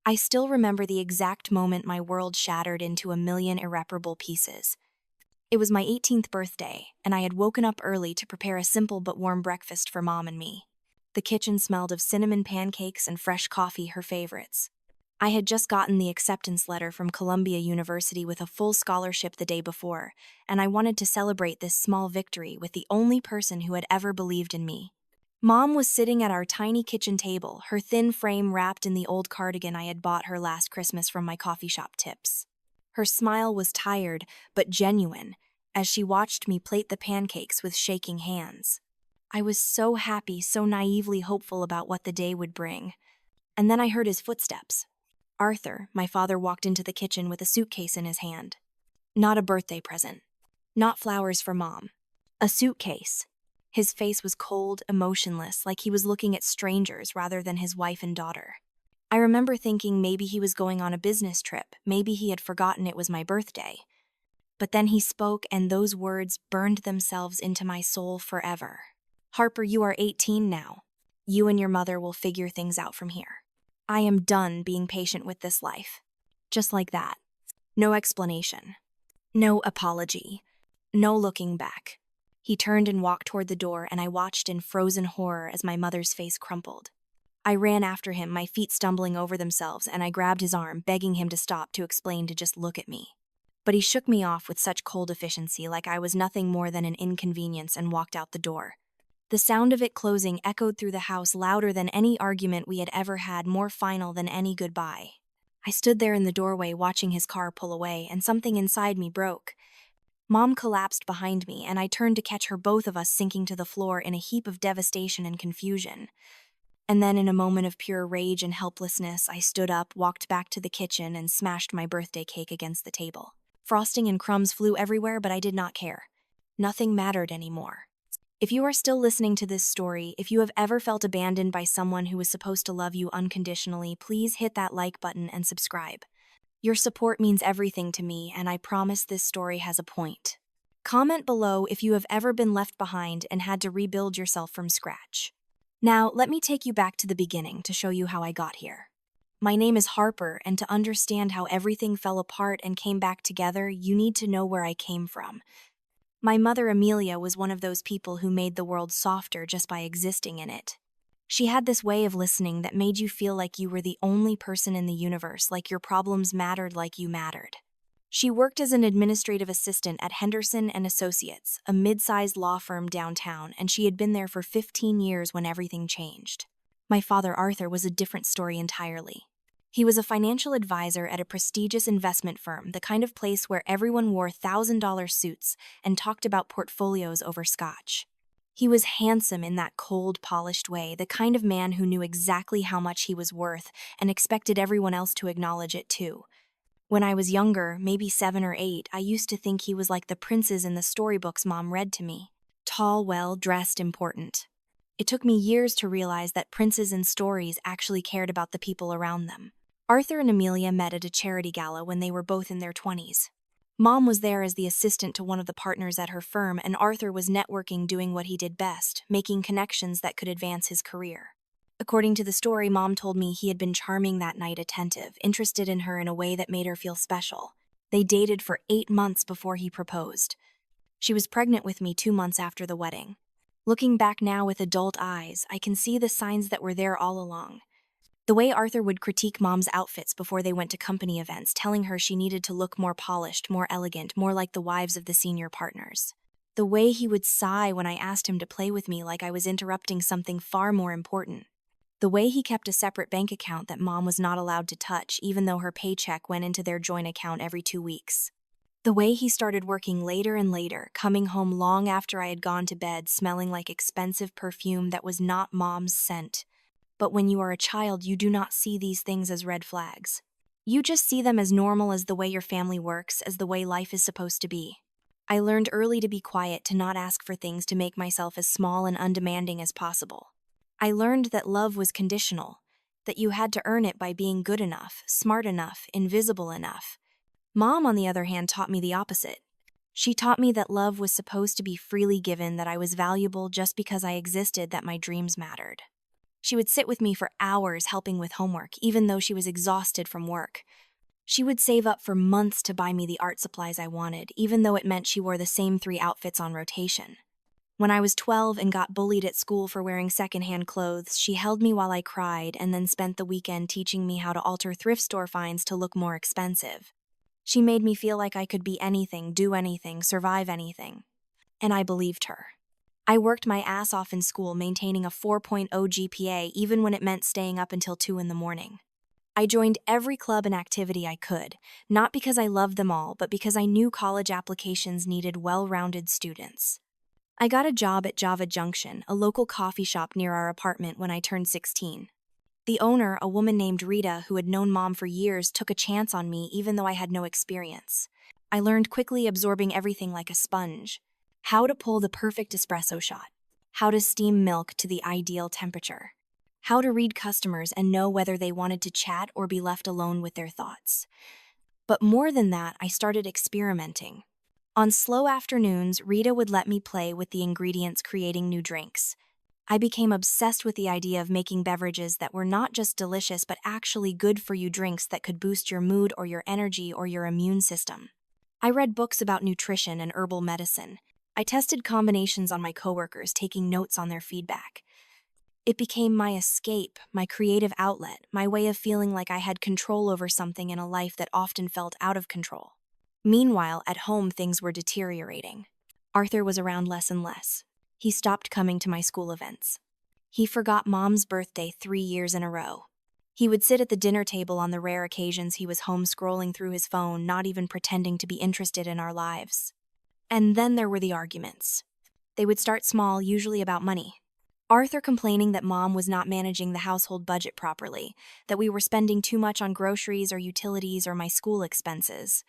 I still remember the exact moment my world shattered into a million irreparable pieces. It was my 18th birthday, and I had woken up early to prepare a simple but warm breakfast for Mom and me. The kitchen smelled of cinnamon pancakes and fresh coffee, her favorites. I had just gotten the acceptance letter from Columbia University with a full scholarship the day before, and I wanted to celebrate this small victory with the only person who had ever believed in me. Mom was sitting at our tiny kitchen table, her thin frame wrapped in the old cardigan I had bought her last Christmas from my coffee shop tips. Her smile was tired, but genuine, as she watched me plate the pancakes with shaking hands. I was so happy, so naively hopeful about what the day would bring. And then I heard his footsteps. Arthur, my father, walked into the kitchen with a suitcase in his hand. Not a birthday present. Not flowers for Mom. A suitcase. His face was cold, emotionless, like he was looking at strangers rather than his wife and daughter. I remember thinking maybe he was going on a business trip, maybe he had forgotten it was my birthday. But then he spoke, and those words burned themselves into my soul forever. Harper, you are 18 now. You and your mother will figure things out from here. I am done being patient with this life. Just like that. No explanation. No apology. No looking back. He turned and walked toward the door, and I watched in frozen horror as my mother's face crumpled. I ran after him, my feet stumbling over themselves, and I grabbed his arm, begging him to stop, to explain, to just look at me. But he shook me off with such cold efficiency, like I was nothing more than an inconvenience, and walked out the door. The sound of it closing echoed through the house, louder than any argument we had ever had, more final than any goodbye. I stood there in the doorway watching his car pull away, and something inside me broke. Mom collapsed behind me, and I turned to catch her, both of us sinking to the floor in a heap of devastation and confusion. And then, in a moment of pure rage and helplessness, I stood up, walked back to the kitchen, and smashed my birthday cake against the table. Frosting and crumbs flew everywhere, but I did not care. Nothing mattered anymore. If you are still listening to this story, if you have ever felt abandoned by someone who was supposed to love you unconditionally, please hit that like button and subscribe. Your support means everything to me, and I promise this story has a point. Comment below if you have ever been left behind and had to rebuild yourself from scratch. Now, let me take you back to the beginning to show you how I got here. My name is Harper, and to understand how everything fell apart and came back together, you need to know where I came from. My mother, Amelia, was one of those people who made the world softer just by existing in it. She had this way of listening that made you feel like you were the only person in the universe, like your problems mattered, like you mattered. She worked as an administrative assistant at Henderson and Associates, a mid-sized law firm downtown, and she had been there for 15 years when everything changed. My father, Arthur, was a different story entirely. He was a financial advisor at a prestigious investment firm, the kind of place where everyone wore $1,000 suits and talked about portfolios over scotch. He was handsome in that cold, polished way, the kind of man who knew exactly how much he was worth and expected everyone else to acknowledge it too. When I was younger, maybe 7 or 8, I used to think he was like the princes in the storybooks Mom read to me. Tall, well-dressed, important. It took me years to realize that princes in stories actually cared about the people around them. Arthur and Amelia met at a charity gala when they were both in their 20s. Mom was there as the assistant to one of the partners at her firm, and Arthur was networking, doing what he did best, making connections that could advance his career. According to the story, Mom told me he had been charming that night, attentive, interested in her in a way that made her feel special. They dated for 8 months before he proposed. She was pregnant with me 2 months after the wedding. Looking back now with adult eyes, I can see the signs that were there all along. The way Arthur would critique Mom's outfits before they went to company events, telling her she needed to look more polished, more elegant, more like the wives of the senior partners. The way he would sigh when I asked him to play with me like I was interrupting something far more important. The way he kept a separate bank account that Mom was not allowed to touch, even though her paycheck went into their joint account every 2 weeks. The way he started working later and later, coming home long after I had gone to bed, smelling like expensive perfume that was not Mom's scent. But when you are a child, you do not see these things as red flags. You just see them as normal, as the way your family works, as the way life is supposed to be. I learned early to be quiet, to not ask for things, to make myself as small and undemanding as possible. I learned that love was conditional, that you had to earn it by being good enough, smart enough, invisible enough. Mom, on the other hand, taught me the opposite. She taught me that love was supposed to be freely given, that I was valuable just because I existed, that my dreams mattered. She would sit with me for hours helping with homework, even though she was exhausted from work. She would save up for months to buy me the art supplies I wanted, even though it meant she wore the same 3 outfits on rotation. When I was 12 and got bullied at school for wearing secondhand clothes, she held me while I cried and then spent the weekend teaching me how to alter thrift store finds to look more expensive. She made me feel like I could be anything, do anything, survive anything. And I believed her. I worked my ass off in school, maintaining a 4.0 GPA even when it meant staying up until 2 in the morning. I joined every club and activity I could, not because I loved them all, but because I knew college applications needed well-rounded students. I got a job at Java Junction, a local coffee shop near our apartment, when I turned 16. The owner, a woman named Rita who had known Mom for years, took a chance on me even though I had no experience. I learned quickly, absorbing everything like a sponge. How to pull the perfect espresso shot. How to steam milk to the ideal temperature. How to read customers and know whether they wanted to chat or be left alone with their thoughts. But more than that, I started experimenting. On slow afternoons, Rita would let me play with the ingredients, creating new drinks. I became obsessed with the idea of making beverages that were not just delicious but actually good-for-you drinks that could boost your mood or your energy or your immune system. I read books about nutrition and herbal medicine. I tested combinations on my coworkers, taking notes on their feedback. It became my escape, my creative outlet, my way of feeling like I had control over something in a life that often felt out of control. Meanwhile, at home, things were deteriorating. Arthur was around less and less. He stopped coming to my school events. He forgot Mom's birthday 3 years in a row. He would sit at the dinner table on the rare occasions he was home, scrolling through his phone, not even pretending to be interested in our lives. And then there were the arguments. They would start small, usually about money. Arthur complaining that Mom was not managing the household budget properly, that we were spending too much on groceries or utilities or my school expenses.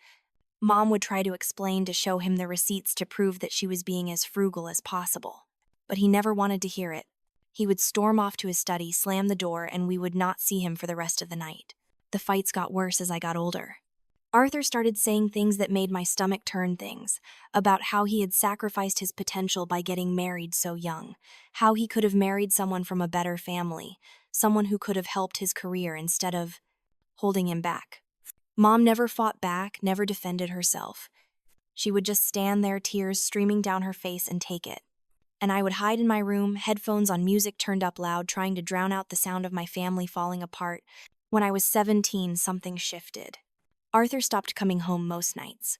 Mom would try to explain, to show him the receipts to prove that she was being as frugal as possible. But he never wanted to hear it. He would storm off to his study, slam the door, and we would not see him for the rest of the night. The fights got worse as I got older. Arthur started saying things that made my stomach turn, things about how he had sacrificed his potential by getting married so young, how he could have married someone from a better family, someone who could have helped his career instead of holding him back. Mom never fought back, never defended herself. She would just stand there, tears streaming down her face, and take it. And I would hide in my room, headphones on, music turned up loud, trying to drown out the sound of my family falling apart. When I was 17, something shifted. Arthur stopped coming home most nights.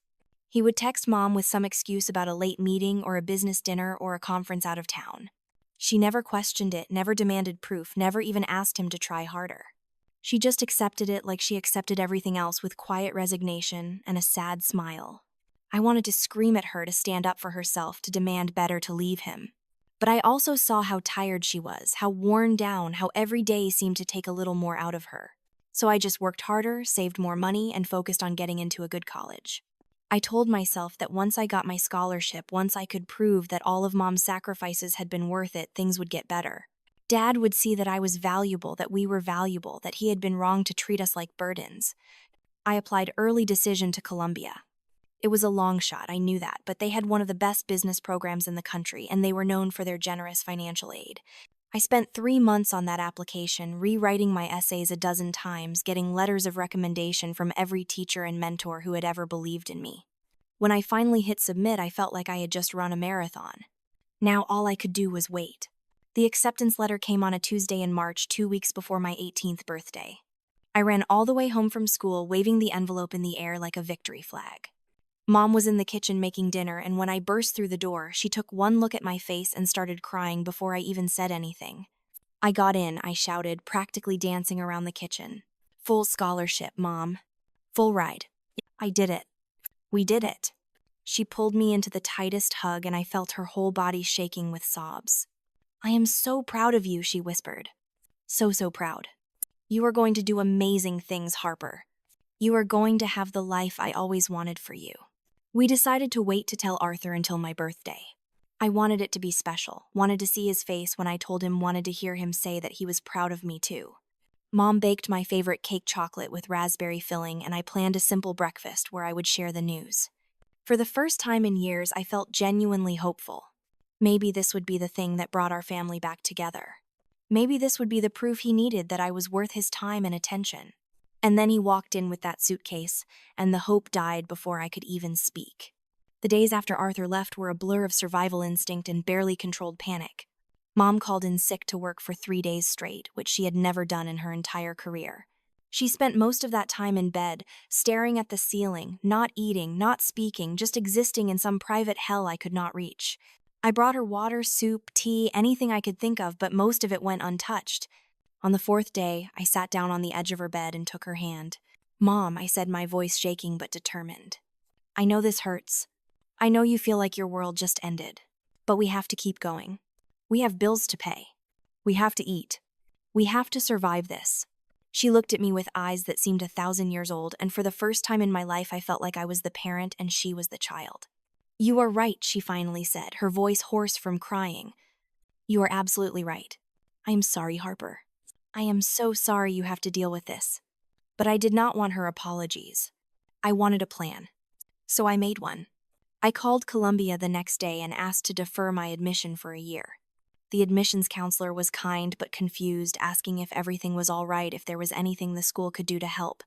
He would text Mom with some excuse about a late meeting or a business dinner or a conference out of town. She never questioned it, never demanded proof, never even asked him to try harder. She just accepted it like she accepted everything else, with quiet resignation and a sad smile. I wanted to scream at her to stand up for herself, to demand better, to leave him. But I also saw how tired she was, how worn down, how every day seemed to take a little more out of her. So I just worked harder, saved more money, and focused on getting into a good college. I told myself that once I got my scholarship, once I could prove that all of Mom's sacrifices had been worth it, things would get better. Dad would see that I was valuable, that we were valuable, that he had been wrong to treat us like burdens. I applied early decision to Columbia. It was a long shot, I knew that, but they had one of the best business programs in the country, and they were known for their generous financial aid. I spent 3 months on that application, rewriting my essays a dozen times, getting letters of recommendation from every teacher and mentor who had ever believed in me. When I finally hit submit, I felt like I had just run a marathon. Now all I could do was wait. The acceptance letter came on a Tuesday in March, 2 weeks before my 18th birthday. I ran all the way home from school, waving the envelope in the air like a victory flag. Mom was in the kitchen making dinner, and when I burst through the door, she took one look at my face and started crying before I even said anything. I got in, I shouted, practically dancing around the kitchen. Full scholarship, Mom. Full ride. I did it. We did it. She pulled me into the tightest hug, and I felt her whole body shaking with sobs. I am so proud of you, she whispered. So proud. You are going to do amazing things, Harper. You are going to have the life I always wanted for you. We decided to wait to tell Arthur until my birthday. I wanted it to be special, wanted to see his face when I told him, wanted to hear him say that he was proud of me too. Mom baked my favorite cake chocolate with raspberry filling, and I planned a simple breakfast where I would share the news. For the first time in years, I felt genuinely hopeful. Maybe this would be the thing that brought our family back together. Maybe this would be the proof he needed that I was worth his time and attention. And then he walked in with that suitcase, and the hope died before I could even speak. The days after Arthur left were a blur of survival instinct and barely controlled panic. Mom called in sick to work for 3 days straight, which she had never done in her entire career. She spent most of that time in bed, staring at the ceiling, not eating, not speaking, just existing in some private hell I could not reach. I brought her water, soup, tea, anything I could think of, but most of it went untouched. On the 4th day, I sat down on the edge of her bed and took her hand. "Mom," I said, my voice shaking but determined. "I know this hurts. I know you feel like your world just ended. But we have to keep going. We have bills to pay. We have to eat. We have to survive this." She looked at me with eyes that seemed 1,000 years old, and for the first time in my life I felt like I was the parent and she was the child. "You are right," she finally said, her voice hoarse from crying. "You are absolutely right. I am sorry, Harper. I am so sorry you have to deal with this." But I did not want her apologies. I wanted a plan. So I made one. I called Columbia the next day and asked to defer my admission for a year. The admissions counselor was kind but confused, asking if everything was all right, if there was anything the school could do to help.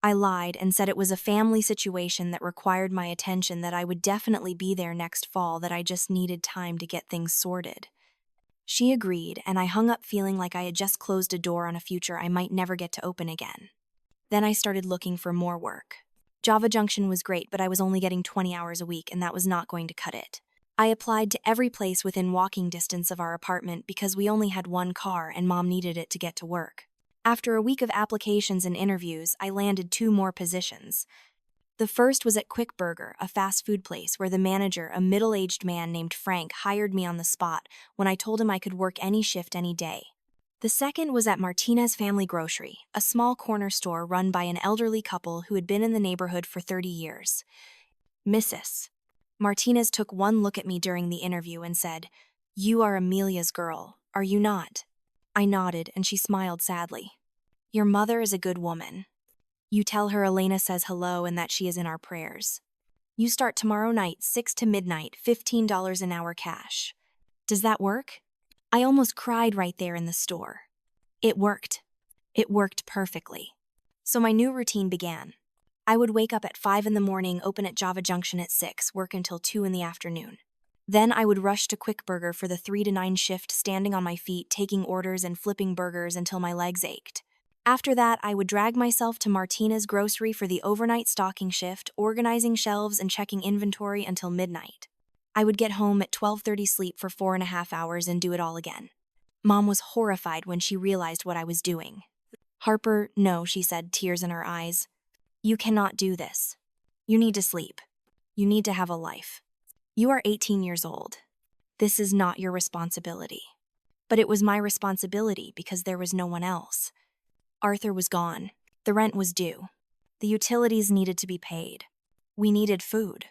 I lied and said it was a family situation that required my attention, that I would definitely be there next fall, that I just needed time to get things sorted. She agreed, and I hung up feeling like I had just closed a door on a future I might never get to open again. Then I started looking for more work. Java Junction was great, but I was only getting 20 hours a week, and that was not going to cut it. I applied to every place within walking distance of our apartment because we only had one car and Mom needed it to get to work. After a week of applications and interviews, I landed 2 more positions. The first was at Quick Burger, a fast food place where the manager, a middle-aged man named Frank, hired me on the spot when I told him I could work any shift any day. The second was at Martinez Family Grocery, a small corner store run by an elderly couple who had been in the neighborhood for 30 years. "Mrs. Martinez took one look at me during the interview and said, "You are Amelia's girl, are you not?" I nodded, and she smiled sadly. "Your mother is a good woman. You tell her Elena says hello and that she is in our prayers. You start tomorrow night, 6 to midnight, $15 an hour cash. Does that work?" I almost cried right there in the store. It worked. It worked perfectly. So my new routine began. I would wake up at 5 in the morning, open at Java Junction at 6, work until 2 in the afternoon. Then I would rush to Quick Burger for the 3 to 9 shift, standing on my feet, taking orders and flipping burgers until my legs ached. After that, I would drag myself to Martinez Grocery for the overnight stocking shift, organizing shelves and checking inventory until midnight. I would get home at 12:30, sleep for 4.5 hours, and do it all again. Mom was horrified when she realized what I was doing. "Harper, no," she said, tears in her eyes. "You cannot do this. You need to sleep. You need to have a life. You are 18 years old. This is not your responsibility." But it was my responsibility because there was no one else. Arthur was gone. The rent was due. The utilities needed to be paid. We needed food.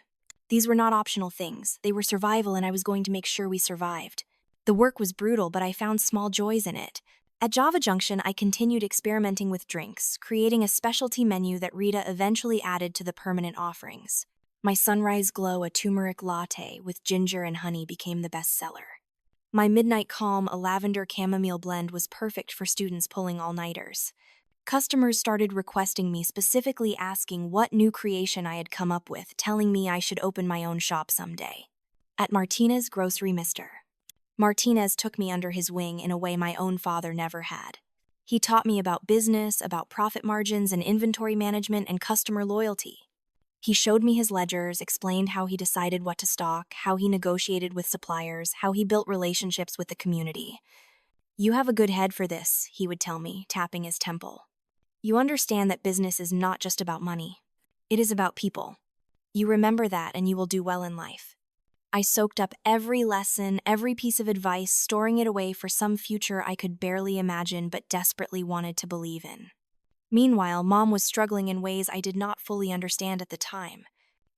These were not optional things. They were survival, and I was going to make sure we survived. The work was brutal, but I found small joys in it. At Java Junction, I continued experimenting with drinks, creating a specialty menu that Rita eventually added to the permanent offerings. My Sunrise Glow, a turmeric latte with ginger and honey, became the best seller. My Midnight Calm, a lavender chamomile blend, was perfect for students pulling all-nighters. Customers started requesting me, specifically asking what new creation I had come up with, telling me I should open my own shop someday. At Martinez Grocery, Mr. Martinez took me under his wing in a way my own father never had. He taught me about business, about profit margins and inventory management and customer loyalty. He showed me his ledgers, explained how he decided what to stock, how he negotiated with suppliers, how he built relationships with the community. "You have a good head for this," he would tell me, tapping his temple. "You understand that business is not just about money. It is about people. You remember that and you will do well in life." I soaked up every lesson, every piece of advice, storing it away for some future I could barely imagine but desperately wanted to believe in. Meanwhile, Mom was struggling in ways I did not fully understand at the time.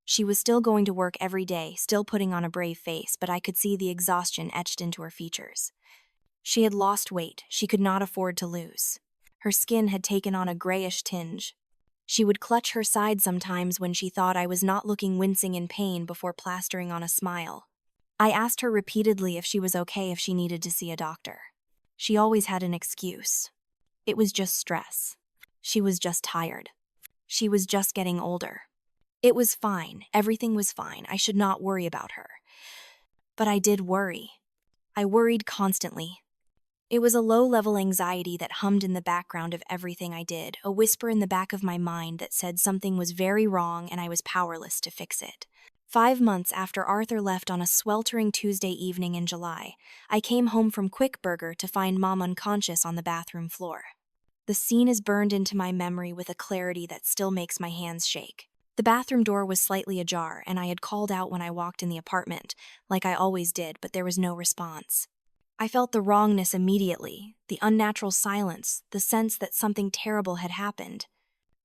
She was still going to work every day, still putting on a brave face, but I could see the exhaustion etched into her features. She had lost weight she could not afford to lose. Her skin had taken on a grayish tinge. She would clutch her side sometimes when she thought I was not looking wincing in pain before plastering on a smile. I asked her repeatedly if she was okay, if she needed to see a doctor. She always had an excuse. It was just stress. She was just tired. She was just getting older. It was fine. Everything was fine. I should not worry about her. But I did worry. I worried constantly. It was a low-level anxiety that hummed in the background of everything I did, a whisper in the back of my mind that said something was very wrong and I was powerless to fix it. 5 months after Arthur left on a sweltering Tuesday evening in July, I came home from Quick Burger to find Mom unconscious on the bathroom floor. The scene is burned into my memory with a clarity that still makes my hands shake. The bathroom door was slightly ajar, and I had called out when I walked in the apartment, like I always did, but there was no response. I felt the wrongness immediately, the unnatural silence, the sense that something terrible had happened.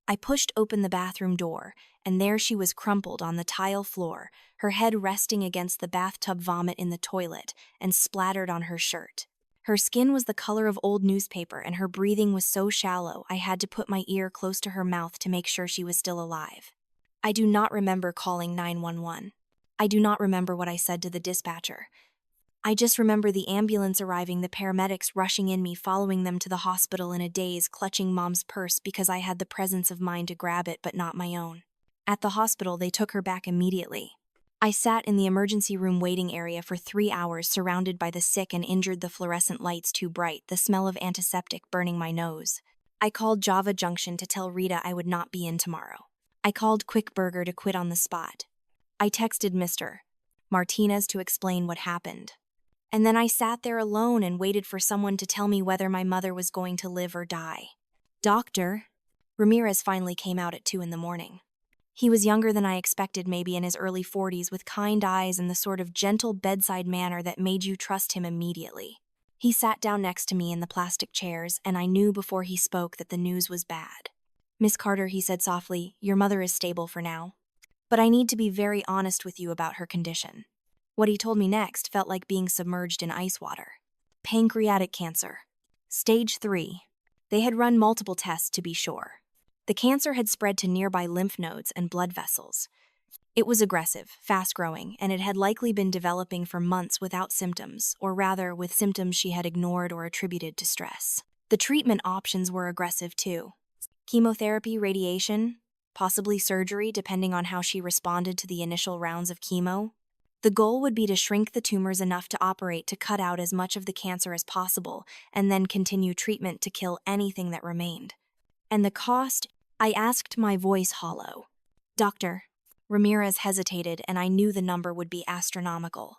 I pushed open the bathroom door, and there she was crumpled on the tile floor, her head resting against the bathtub vomit in the toilet and splattered on her shirt. Her skin was the color of old newspaper, and her breathing was so shallow I had to put my ear close to her mouth to make sure she was still alive. I do not remember calling 911. I do not remember what I said to the dispatcher. I just remember the ambulance arriving, the paramedics rushing in, me following them to the hospital in a daze, clutching Mom's purse because I had the presence of mind to grab it but not my own. At the hospital, they took her back immediately. I sat in the emergency room waiting area for 3 hours, surrounded by the sick and injured, the fluorescent lights too bright, the smell of antiseptic burning my nose. I called Java Junction to tell Rita I would not be in tomorrow. I called Quick Burger to quit on the spot. I texted Mr. Martinez to explain what happened. And then I sat there alone and waited for someone to tell me whether my mother was going to live or die. Doctor Ramirez finally came out at 2 in the morning. He was younger than I expected, maybe in his early 40s, with kind eyes and the sort of gentle bedside manner that made you trust him immediately. He sat down next to me in the plastic chairs, and I knew before he spoke that the news was bad. "Miss Carter," he said softly, "your mother is stable for now. But I need to be very honest with you about her condition." What he told me next felt like being submerged in ice water. Pancreatic cancer. Stage 3. They had run multiple tests to be sure. The cancer had spread to nearby lymph nodes and blood vessels. It was aggressive, fast-growing, and it had likely been developing for months without symptoms, or rather with symptoms she had ignored or attributed to stress. The treatment options were aggressive too. Chemotherapy, radiation, possibly surgery depending on how she responded to the initial rounds of chemo. The goal would be to shrink the tumors enough to operate to cut out as much of the cancer as possible, and then continue treatment to kill anything that remained. And the cost? I asked, my voice hollow. Doctor Ramirez hesitated, and I knew the number would be astronomical.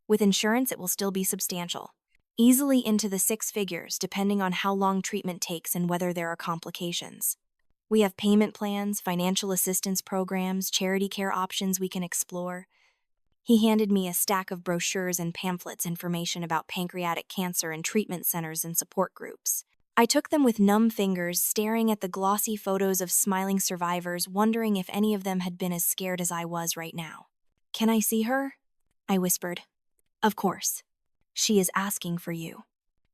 With insurance, it will still be substantial. Easily into the 6 figures, depending on how long treatment takes and whether there are complications. We have payment plans, financial assistance programs, charity care options we can explore. He handed me a stack of brochures and pamphlets, information about pancreatic cancer and treatment centers and support groups. I took them with numb fingers, staring at the glossy photos of smiling survivors, wondering if any of them had been as scared as I was right now. "Can I see her?" I whispered. "Of course. She is asking for you."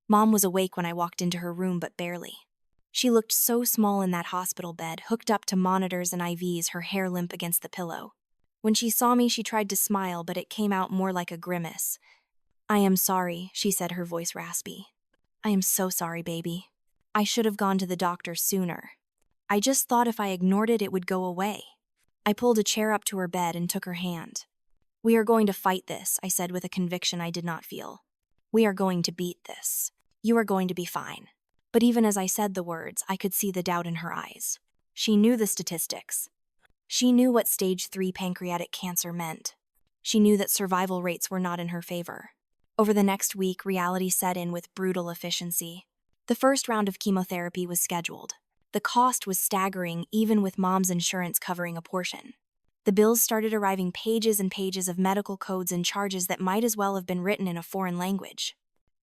Mom was awake when I walked into her room, but barely. She looked so small in that hospital bed, hooked up to monitors and IVs, her hair limp against the pillow. When she saw me, she tried to smile, but it came out more like a grimace. "I am sorry," she said, her voice raspy. "I am so sorry, baby. I should have gone to the doctor sooner. I just thought if I ignored it, it would go away." I pulled a chair up to her bed and took her hand. "We are going to fight this," I said with a conviction I did not feel. "We are going to beat this. You are going to be fine." But even as I said the words, I could see the doubt in her eyes. She knew the statistics. She knew what stage 3 pancreatic cancer meant. She knew that survival rates were not in her favor. Over the next week, reality set in with brutal efficiency. The first round of chemotherapy was scheduled. The cost was staggering, even with Mom's insurance covering a portion. The bills started arriving, pages and pages of medical codes and charges that might as well have been written in a foreign language.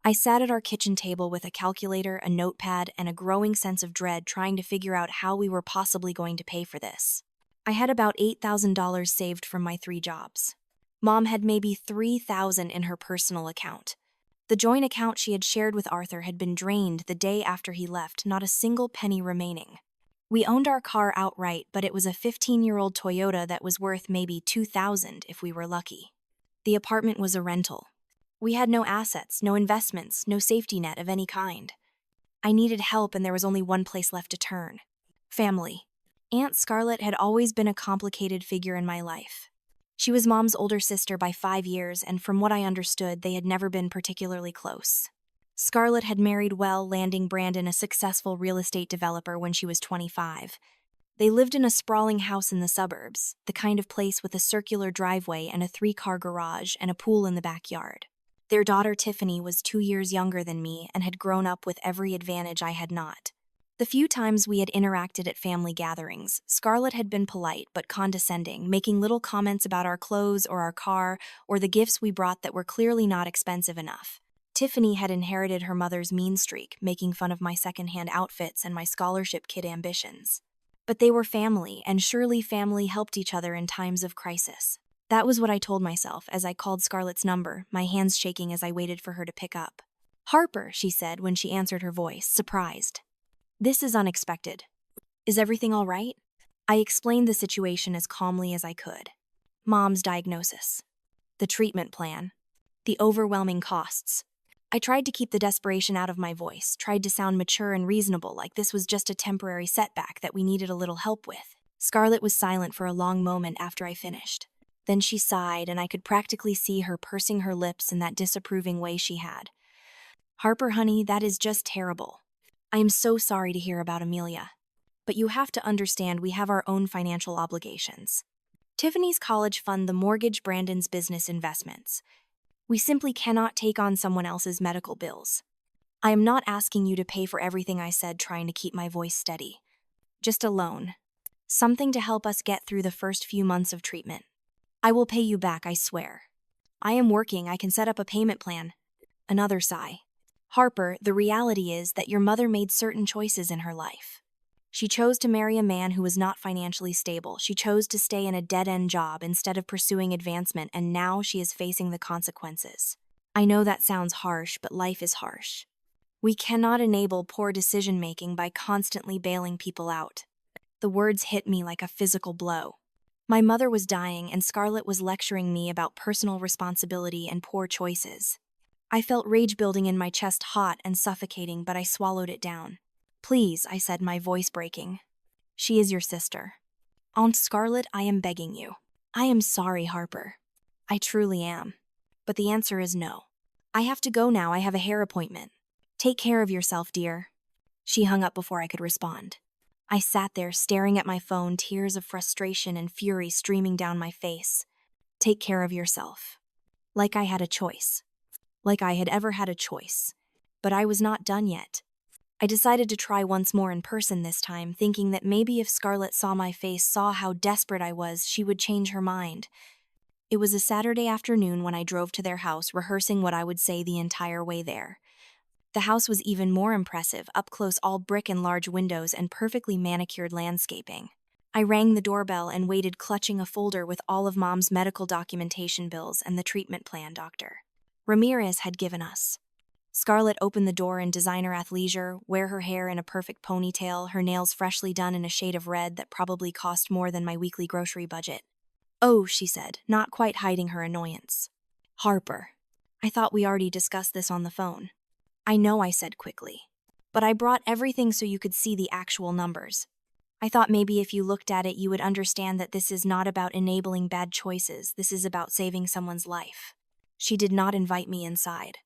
I sat at our kitchen table with a calculator, a notepad, and a growing sense of dread, trying to figure out how we were possibly going to pay for this. I had about $8,000 saved from my 3 jobs. Mom had maybe $3,000 in her personal account. The joint account she had shared with Arthur had been drained the day after he left, not a single penny remaining. We owned our car outright, but it was a 15-year-old Toyota that was worth maybe $2,000 if we were lucky. The apartment was a rental. We had no assets, no investments, no safety net of any kind. I needed help, and there was only one place left to turn: family. Aunt Scarlett had always been a complicated figure in my life. She was Mom's older sister by 5 years, and from what I understood, they had never been particularly close. Scarlett had married well, landing Brandon, a successful real estate developer, when she was 25. They lived in a sprawling house in the suburbs, the kind of place with a circular driveway and a 3-car garage and a pool in the backyard. Their daughter Tiffany was 2 years younger than me and had grown up with every advantage I had not. The few times we had interacted at family gatherings, Scarlett had been polite but condescending, making little comments about our clothes or our car or the gifts we brought that were clearly not expensive enough. Tiffany had inherited her mother's mean streak, making fun of my secondhand outfits and my scholarship kid ambitions. But they were family, and surely family helped each other in times of crisis. That was what I told myself as I called Scarlett's number, my hands shaking as I waited for her to pick up. "Harper," she said when she answered her voice, surprised. "This is unexpected. Is everything all right?" I explained the situation as calmly as I could. Mom's diagnosis, the treatment plan, the overwhelming costs. I tried to keep the desperation out of my voice, tried to sound mature and reasonable, like this was just a temporary setback that we needed a little help with. Scarlett was silent for a long moment after I finished. Then she sighed, and I could practically see her pursing her lips in that disapproving way she had. "Harper, honey, that is just terrible. I am so sorry to hear about Amelia. But you have to understand, we have our own financial obligations. Tiffany's college fund the mortgage, Brandon's business investments. We simply cannot take on someone else's medical bills. I am not asking you to pay for everything," I said, trying to keep my voice steady. "Just a loan. Something to help us get through the first few months of treatment. I will pay you back, I swear. I am working, I can set up a payment plan." Another sigh. "Harper, the reality is that your mother made certain choices in her life. She chose to marry a man who was not financially stable. She chose to stay in a dead-end job instead of pursuing advancement, and now she is facing the consequences. I know that sounds harsh, but life is harsh. We cannot enable poor decision-making by constantly bailing people out." The words hit me like a physical blow. My mother was dying, and Scarlett was lecturing me about personal responsibility and poor choices. I felt rage building in my chest, hot and suffocating, but I swallowed it down. "Please," I said, my voice breaking. "She is your sister. Aunt Scarlett, I am begging you." "I am sorry, Harper. I truly am. But the answer is no. I have to go now, I have a hair appointment. Take care of yourself, dear." She hung up before I could respond. I sat there staring at my phone, tears of frustration and fury streaming down my face. Take care of yourself. Like I had a choice. Like I had ever had a choice. But I was not done yet. I decided to try once more in person this time, thinking that maybe if Scarlett saw my face, saw how desperate I was, she would change her mind. It was a Saturday afternoon when I drove to their house, rehearsing what I would say the entire way there. The house was even more impressive, up close, all brick and large windows and perfectly manicured landscaping. I rang the doorbell and waited, clutching a folder with all of Mom's medical documentation bills and the treatment plan Dr. Ramirez had given us. Scarlett opened the door in designer athleisure, wear her hair in a perfect ponytail, her nails freshly done in a shade of red that probably cost more than my weekly grocery budget. "Oh," she said, not quite hiding her annoyance. "Harper, I thought we already discussed this on the phone." "I know," I said quickly. "But I brought everything so you could see the actual numbers. I thought maybe if you looked at it, you would understand that this is not about enabling bad choices, this is about saving someone's life." She did not invite me inside.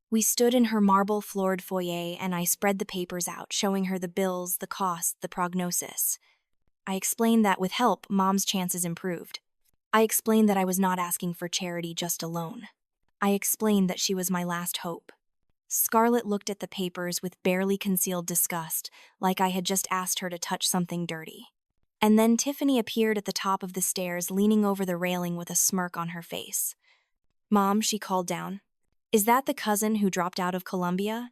We stood in her marble-floored foyer, and I spread the papers out, showing her the bills, the costs, the prognosis. I explained that with help, Mom's chances improved. I explained that I was not asking for charity, just a loan. I explained that she was my last hope. Scarlett looked at the papers with barely concealed disgust, like I had just asked her to touch something dirty. And then Tiffany appeared at the top of the stairs, leaning over the railing with a smirk on her face. "Mom," she called down. "Is that the cousin who dropped out of Columbia?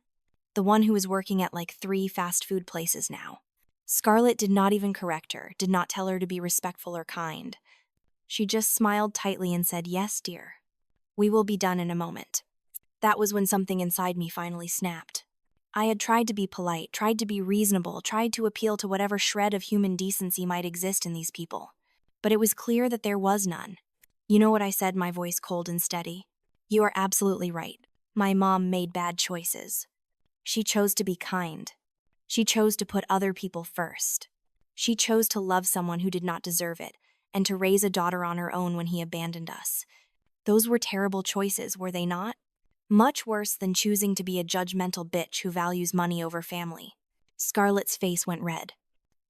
The one who is working at like 3 fast food places now?" Scarlett did not even correct her, did not tell her to be respectful or kind. She just smiled tightly and said, "Yes, dear. We will be done in a moment." That was when something inside me finally snapped. I had tried to be polite, tried to be reasonable, tried to appeal to whatever shred of human decency might exist in these people. But it was clear that there was none. "You know what," I said, my voice cold and steady. You are absolutely right. My mom made bad choices. She chose to be kind. She chose to put other people first. She chose to love someone who did not deserve it, and to raise a daughter on her own when he abandoned us. Those were terrible choices, were they not? Much worse than choosing to be a judgmental bitch who values money over family. Scarlett's face went red.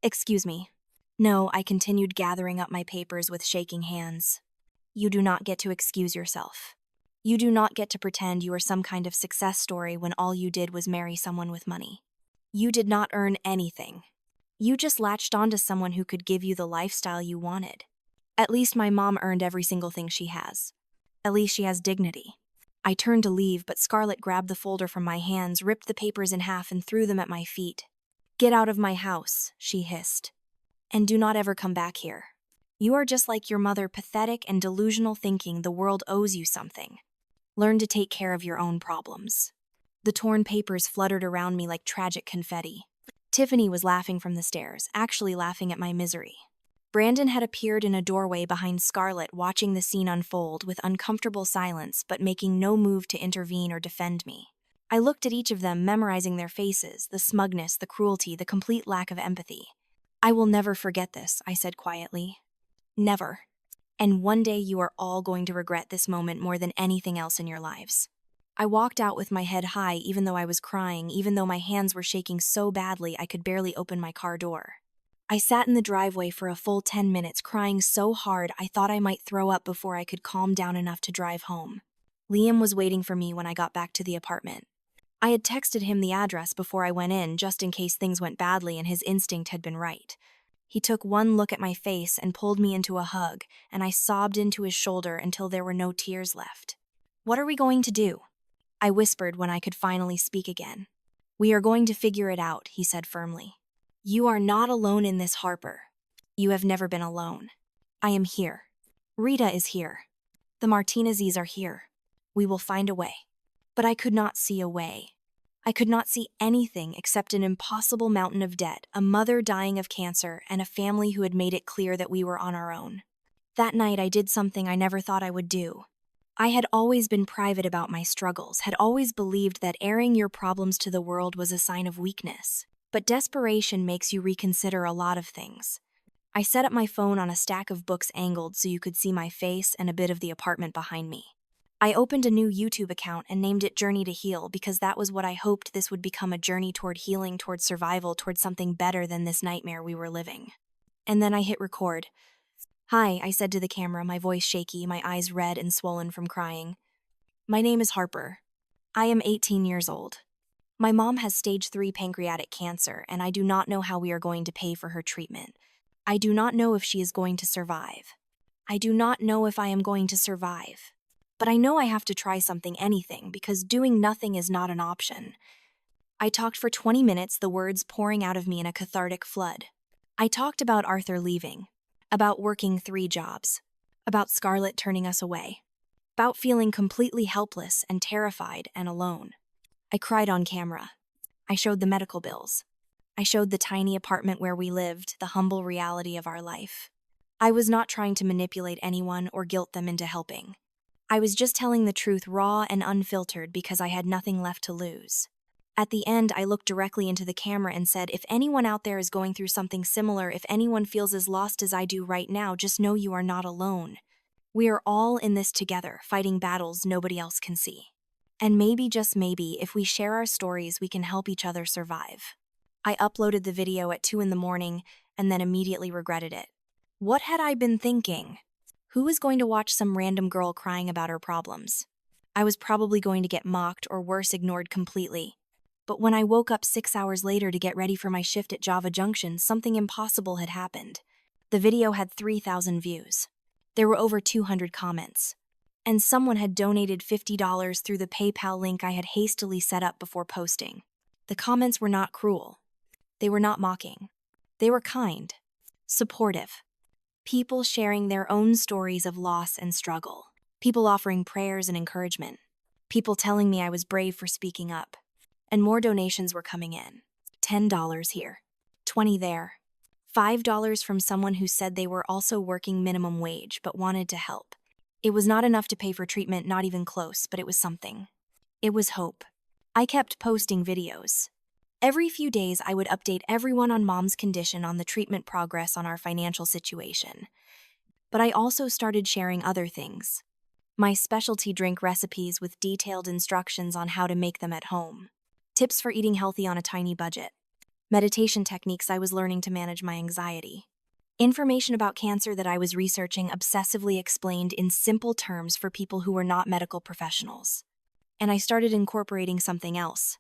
Excuse me. No, I continued gathering up my papers with shaking hands. You do not get to excuse yourself. You do not get to pretend you are some kind of success story when all you did was marry someone with money. You did not earn anything. You just latched onto someone who could give you the lifestyle you wanted. At least my mom earned every single thing she has. At least she has dignity. I turned to leave, but Scarlett grabbed the folder from my hands, ripped the papers in half, and threw them at my feet. Get out of my house, she hissed. And do not ever come back here. You are just like your mother, pathetic and delusional, thinking the world owes you something. Learn to take care of your own problems. The torn papers fluttered around me like tragic confetti. Tiffany was laughing from the stairs, actually laughing at my misery. Brandon had appeared in a doorway behind Scarlett, watching the scene unfold with uncomfortable silence but making no move to intervene or defend me. I looked at each of them, memorizing their faces, the smugness, the cruelty, the complete lack of empathy. I will never forget this, I said quietly. Never. And one day you are all going to regret this moment more than anything else in your lives. I walked out with my head high, even though I was crying, even though my hands were shaking so badly I could barely open my car door. I sat in the driveway for a full 10 minutes, crying so hard I thought I might throw up before I could calm down enough to drive home. Liam was waiting for me when I got back to the apartment. I had texted him the address before I went in, just in case things went badly and his instinct had been right. He took one look at my face and pulled me into a hug, and I sobbed into his shoulder until there were no tears left. What are we going to do? I whispered when I could finally speak again. We are going to figure it out, he said firmly. You are not alone in this, Harper. You have never been alone. I am here. Rita is here. The Martinezes are here. We will find a way. But I could not see a way. I could not see anything except an impossible mountain of debt, a mother dying of cancer, and a family who had made it clear that we were on our own. That night I did something I never thought I would do. I had always been private about my struggles, had always believed that airing your problems to the world was a sign of weakness. But desperation makes you reconsider a lot of things. I set up my phone on a stack of books angled so you could see my face and a bit of the apartment behind me. I opened a new YouTube account and named it Journey to Heal because that was what I hoped this would become, a journey toward healing, toward survival, toward something better than this nightmare we were living. And then I hit record. Hi, I said to the camera, my voice shaky, my eyes red and swollen from crying. My name is Harper. I am 18 years old. My mom has stage 3 pancreatic cancer, and I do not know how we are going to pay for her treatment. I do not know if she is going to survive. I do not know if I am going to survive. But I know I have to try something, anything, because doing nothing is not an option. I talked for 20 minutes, the words pouring out of me in a cathartic flood. I talked about Arthur leaving, about working 3 jobs, about Scarlett turning us away, about feeling completely helpless and terrified and alone. I cried on camera. I showed the medical bills. I showed the tiny apartment where we lived, the humble reality of our life. I was not trying to manipulate anyone or guilt them into helping. I was just telling the truth, raw and unfiltered, because I had nothing left to lose. At the end, I looked directly into the camera and said, if anyone out there is going through something similar, if anyone feels as lost as I do right now, just know you are not alone. We are all in this together, fighting battles nobody else can see. And maybe, just maybe, if we share our stories, we can help each other survive. I uploaded the video at 2 a.m. and then immediately regretted it. What had I been thinking? Who was going to watch some random girl crying about her problems? I was probably going to get mocked or worse, ignored completely. But when I woke up 6 hours later to get ready for my shift at Java Junction, something impossible had happened. The video had 3,000 views. There were over 200 comments. And someone had donated $50 through the PayPal link I had hastily set up before posting. The comments were not cruel. They were not mocking. They were kind, supportive. People sharing their own stories of loss and struggle. People offering prayers and encouragement. People telling me I was brave for speaking up. And more donations were coming in. $10 here, $20 there, $5 from someone who said they were also working minimum wage but wanted to help. It was not enough to pay for treatment, not even close, but it was something. It was hope. I kept posting videos. Every few days, I would update everyone on Mom's condition, on the treatment progress, on our financial situation. But I also started sharing other things. My specialty drink recipes with detailed instructions on how to make them at home. Tips for eating healthy on a tiny budget. Meditation techniques I was learning to manage my anxiety. Information about cancer that I was researching obsessively explained in simple terms for people who were not medical professionals. And I started incorporating something else.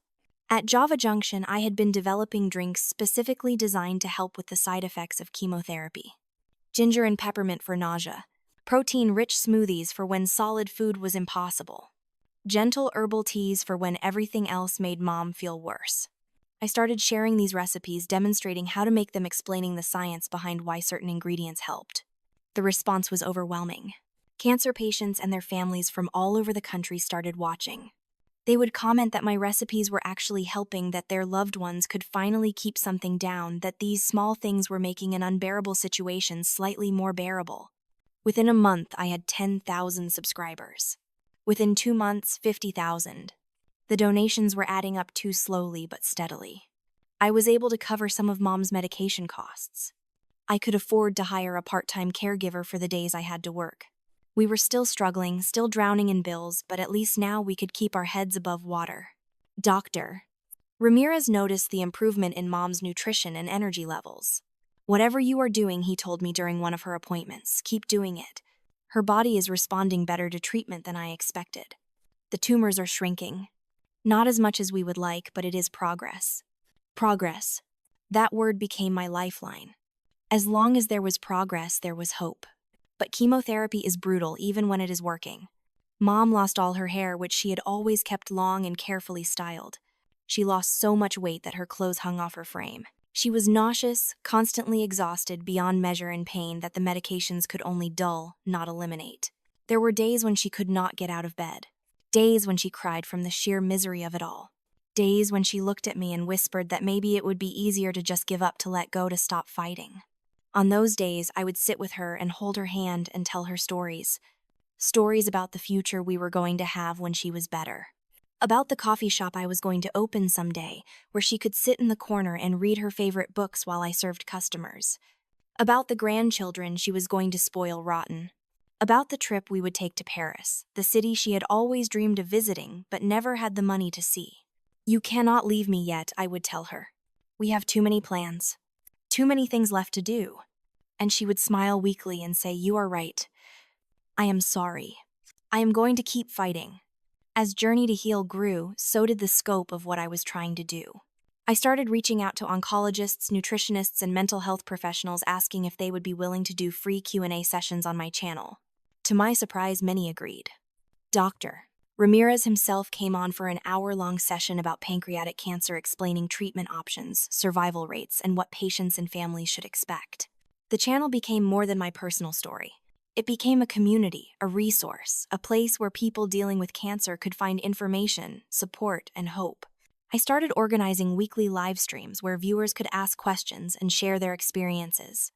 At Java Junction, I had been developing drinks specifically designed to help with the side effects of chemotherapy. Ginger and peppermint for nausea. Protein-rich smoothies for when solid food was impossible. Gentle herbal teas for when everything else made Mom feel worse. I started sharing these recipes, demonstrating how to make them, explaining the science behind why certain ingredients helped. The response was overwhelming. Cancer patients and their families from all over the country started watching. They would comment that my recipes were actually helping, that their loved ones could finally keep something down, that these small things were making an unbearable situation slightly more bearable. Within a month, I had 10,000 subscribers. Within 2 months, 50,000. The donations were adding up too slowly but steadily. I was able to cover some of Mom's medication costs. I could afford to hire a part-time caregiver for the days I had to work. We were still struggling, still drowning in bills, but at least now we could keep our heads above water. Dr. Ramirez noticed the improvement in Mom's nutrition and energy levels. Whatever you are doing, he told me during one of her appointments, keep doing it. Her body is responding better to treatment than I expected. The tumors are shrinking. Not as much as we would like, but it is progress. Progress. That word became my lifeline. As long as there was progress, there was hope. But chemotherapy is brutal even when it is working. Mom lost all her hair, which she had always kept long and carefully styled. She lost so much weight that her clothes hung off her frame. She was nauseous, constantly exhausted, beyond measure in pain that the medications could only dull, not eliminate. There were days when she could not get out of bed. Days when she cried from the sheer misery of it all. Days when she looked at me and whispered that maybe it would be easier to just give up, to let go, to stop fighting. On those days, I would sit with her and hold her hand and tell her stories. Stories about the future we were going to have when she was better. About the coffee shop I was going to open someday, where she could sit in the corner and read her favorite books while I served customers. About the grandchildren she was going to spoil rotten. About the trip we would take to Paris, the city she had always dreamed of visiting but never had the money to see. You cannot leave me yet, I would tell her. We have too many plans. Too many things left to do. And she would smile weakly and say, you are right. I am sorry. I am going to keep fighting. As Journey to Heal grew, so did the scope of what I was trying to do. I started reaching out to oncologists, nutritionists, and mental health professionals, asking if they would be willing to do free Q&A sessions on my channel. To my surprise, many agreed. Dr. Ramirez himself came on for an hour-long session about pancreatic cancer, explaining treatment options, survival rates, and what patients and families should expect. The channel became more than my personal story. It became a community, a resource, a place where people dealing with cancer could find information, support, and hope. I started organizing weekly live streams where viewers could ask questions and share their experiences.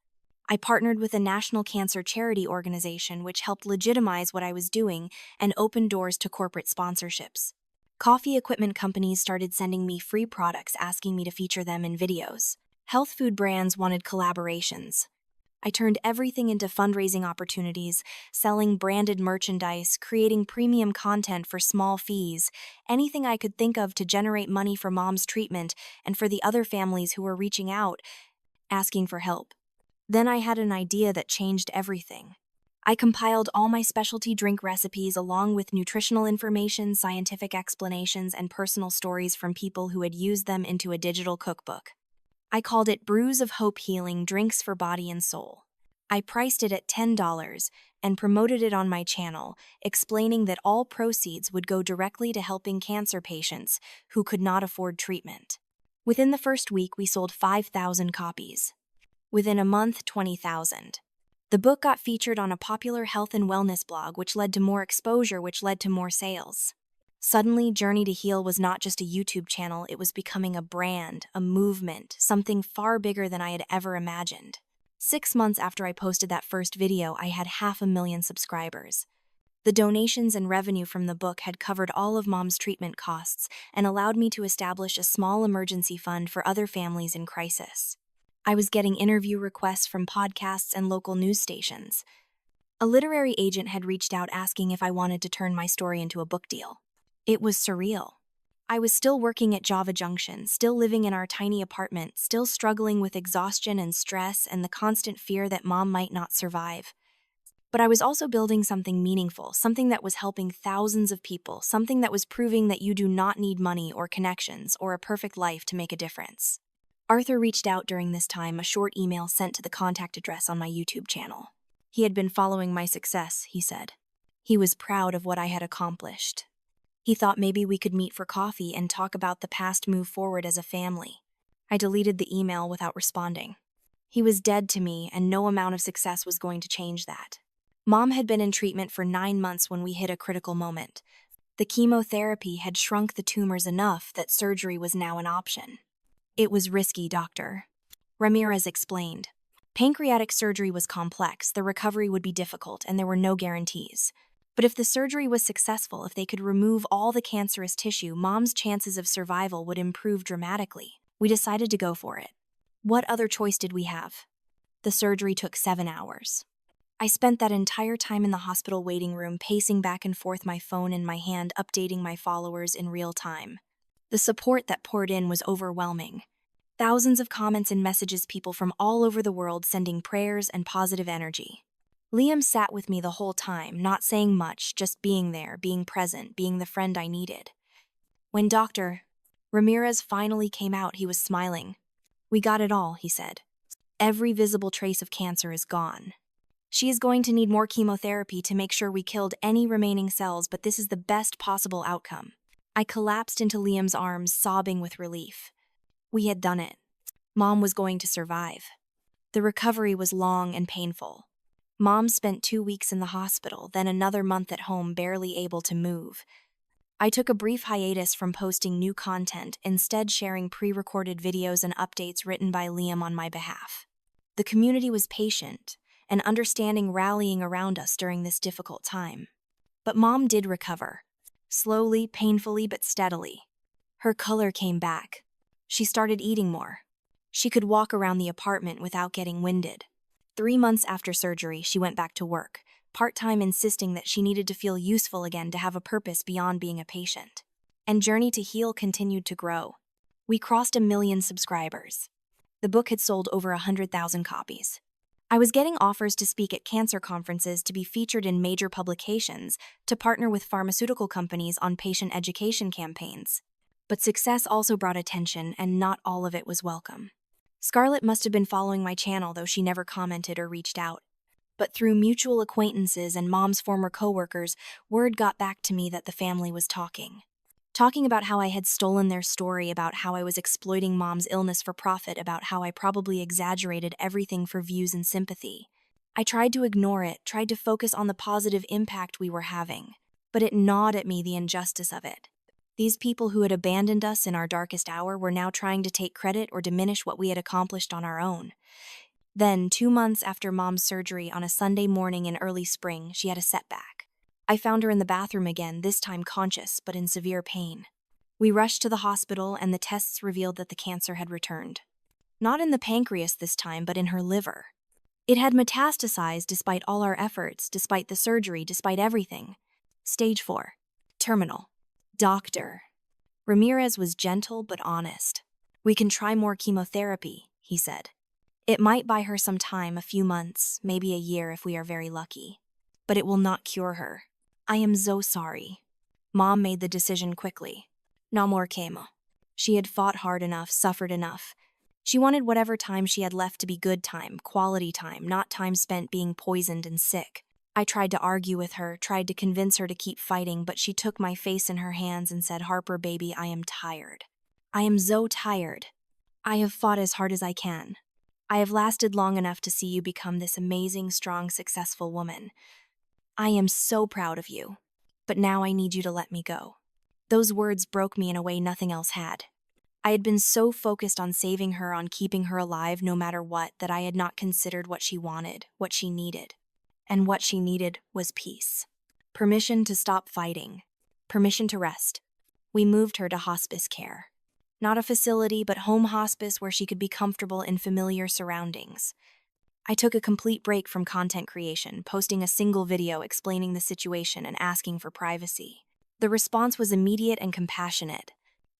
I partnered with a national cancer charity organization which helped legitimize what I was doing and opened doors to corporate sponsorships. Coffee equipment companies started sending me free products, asking me to feature them in videos. Health food brands wanted collaborations. I turned everything into fundraising opportunities, selling branded merchandise, creating premium content for small fees, anything I could think of to generate money for Mom's treatment and for the other families who were reaching out, asking for help. Then I had an idea that changed everything. I compiled all my specialty drink recipes along with nutritional information, scientific explanations, and personal stories from people who had used them into a digital cookbook. I called it Brews of Hope Healing Drinks for Body and Soul. I priced it at $10 and promoted it on my channel, explaining that all proceeds would go directly to helping cancer patients who could not afford treatment. Within the first week, we sold 5,000 copies. Within a month, 20,000. The book got featured on a popular health and wellness blog, which led to more exposure, which led to more sales. Suddenly, Journey to Heal was not just a YouTube channel, it was becoming a brand, a movement, something far bigger than I had ever imagined. 6 months after I posted that first video, I had 500,000 subscribers. The donations and revenue from the book had covered all of Mom's treatment costs and allowed me to establish a small emergency fund for other families in crisis. I was getting interview requests from podcasts and local news stations. A literary agent had reached out asking if I wanted to turn my story into a book deal. It was surreal. I was still working at Java Junction, still living in our tiny apartment, still struggling with exhaustion and stress and the constant fear that Mom might not survive. But I was also building something meaningful, something that was helping thousands of people, something that was proving that you do not need money or connections or a perfect life to make a difference. Arthur reached out during this time, a short email sent to the contact address on my YouTube channel. He had been following my success, he said. He was proud of what I had accomplished. He thought maybe we could meet for coffee and talk about the past move forward as a family. I deleted the email without responding. He was dead to me, and no amount of success was going to change that. Mom had been in treatment for 9 months when we hit a critical moment. The chemotherapy had shrunk the tumors enough that surgery was now an option. It was risky, doctor, Ramirez explained. Pancreatic surgery was complex, the recovery would be difficult, and there were no guarantees. But if the surgery was successful, if they could remove all the cancerous tissue, Mom's chances of survival would improve dramatically. We decided to go for it. What other choice did we have? The surgery took 7 hours. I spent that entire time in the hospital waiting room, pacing back and forth, my phone in my hand, updating my followers in real time. The support that poured in was overwhelming. Thousands of comments and messages, people from all over the world sending prayers and positive energy. Liam sat with me the whole time, not saying much, just being there, being present, being the friend I needed. When Dr. Ramirez finally came out, he was smiling. "We got it all," he said. "Every visible trace of cancer is gone. She is going to need more chemotherapy to make sure we killed any remaining cells, but this is the best possible outcome." I collapsed into Liam's arms, sobbing with relief. We had done it. Mom was going to survive. The recovery was long and painful. Mom spent 2 weeks in the hospital, then another month at home, barely able to move. I took a brief hiatus from posting new content, instead sharing pre-recorded videos and updates written by Liam on my behalf. The community was patient and understanding, rallying around us during this difficult time. But Mom did recover. Slowly, painfully, but steadily. Her color came back. She started eating more. She could walk around the apartment without getting winded. 3 months after surgery, she went back to work, part-time, insisting that she needed to feel useful again, to have a purpose beyond being a patient. And Journey to Heal continued to grow. We crossed 1 million subscribers. The book had sold over 100,000 copies. I was getting offers to speak at cancer conferences, to be featured in major publications, to partner with pharmaceutical companies on patient education campaigns. But success also brought attention, and not all of it was welcome. Scarlett must have been following my channel, though she never commented or reached out. But through mutual acquaintances and Mom's former coworkers, word got back to me that the family was talking about how I had stolen their story, about how I was exploiting Mom's illness for profit, about how I probably exaggerated everything for views and sympathy. I tried to ignore it, tried to focus on the positive impact we were having, but it gnawed at me, the injustice of it. These people who had abandoned us in our darkest hour were now trying to take credit or diminish what we had accomplished on our own. Then, 2 months after Mom's surgery, on a Sunday morning in early spring, she had a setback. I found her in the bathroom again, this time conscious, but in severe pain. We rushed to the hospital, and the tests revealed that the cancer had returned. Not in the pancreas this time, but in her liver. It had metastasized despite all our efforts, despite the surgery, despite everything. Stage 4. Terminal. Doctor. Ramirez was gentle but honest. "We can try more chemotherapy," he said. "It might buy her some time, a few months, maybe a year if we are very lucky. But it will not cure her. I am so sorry." Mom made the decision quickly. No more chemo. She had fought hard enough, suffered enough. She wanted whatever time she had left to be good time, quality time, not time spent being poisoned and sick. I tried to argue with her, tried to convince her to keep fighting, but she took my face in her hands and said, "Harper, baby, I am tired. I am so tired. I have fought as hard as I can. I have lasted long enough to see you become this amazing, strong, successful woman. I am so proud of you. But now I need you to let me go." Those words broke me in a way nothing else had. I had been so focused on saving her, on keeping her alive no matter what, that I had not considered what she wanted, what she needed. And what she needed was peace. permission to stop fighting, permission to rest. We moved her to hospice care. Not a facility, but home hospice where she could be comfortable in familiar surroundings. I took a complete break from content creation, posting a single video explaining the situation and asking for privacy. The response was immediate and compassionate.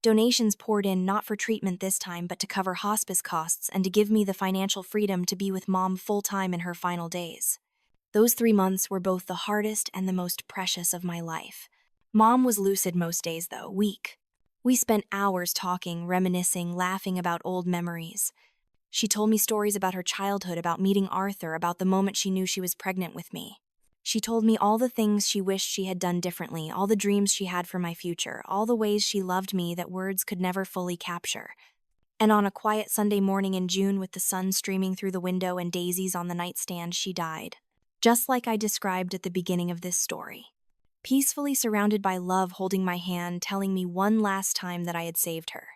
Donations poured in not for treatment this time, but to cover hospice costs and to give me the financial freedom to be with Mom full-time in her final days. Those 3 months were both the hardest and the most precious of my life. Mom was lucid most days, though, weak. We spent hours talking, reminiscing, laughing about old memories. She told me stories about her childhood, about meeting Arthur, about the moment she knew she was pregnant with me. She told me all the things she wished she had done differently, all the dreams she had for my future, all the ways she loved me that words could never fully capture. And on a quiet Sunday morning in June, with the sun streaming through the window and daisies on the nightstand, she died. Just like I described at the beginning of this story. Peacefully surrounded by love holding my hand, telling me one last time that I had saved her.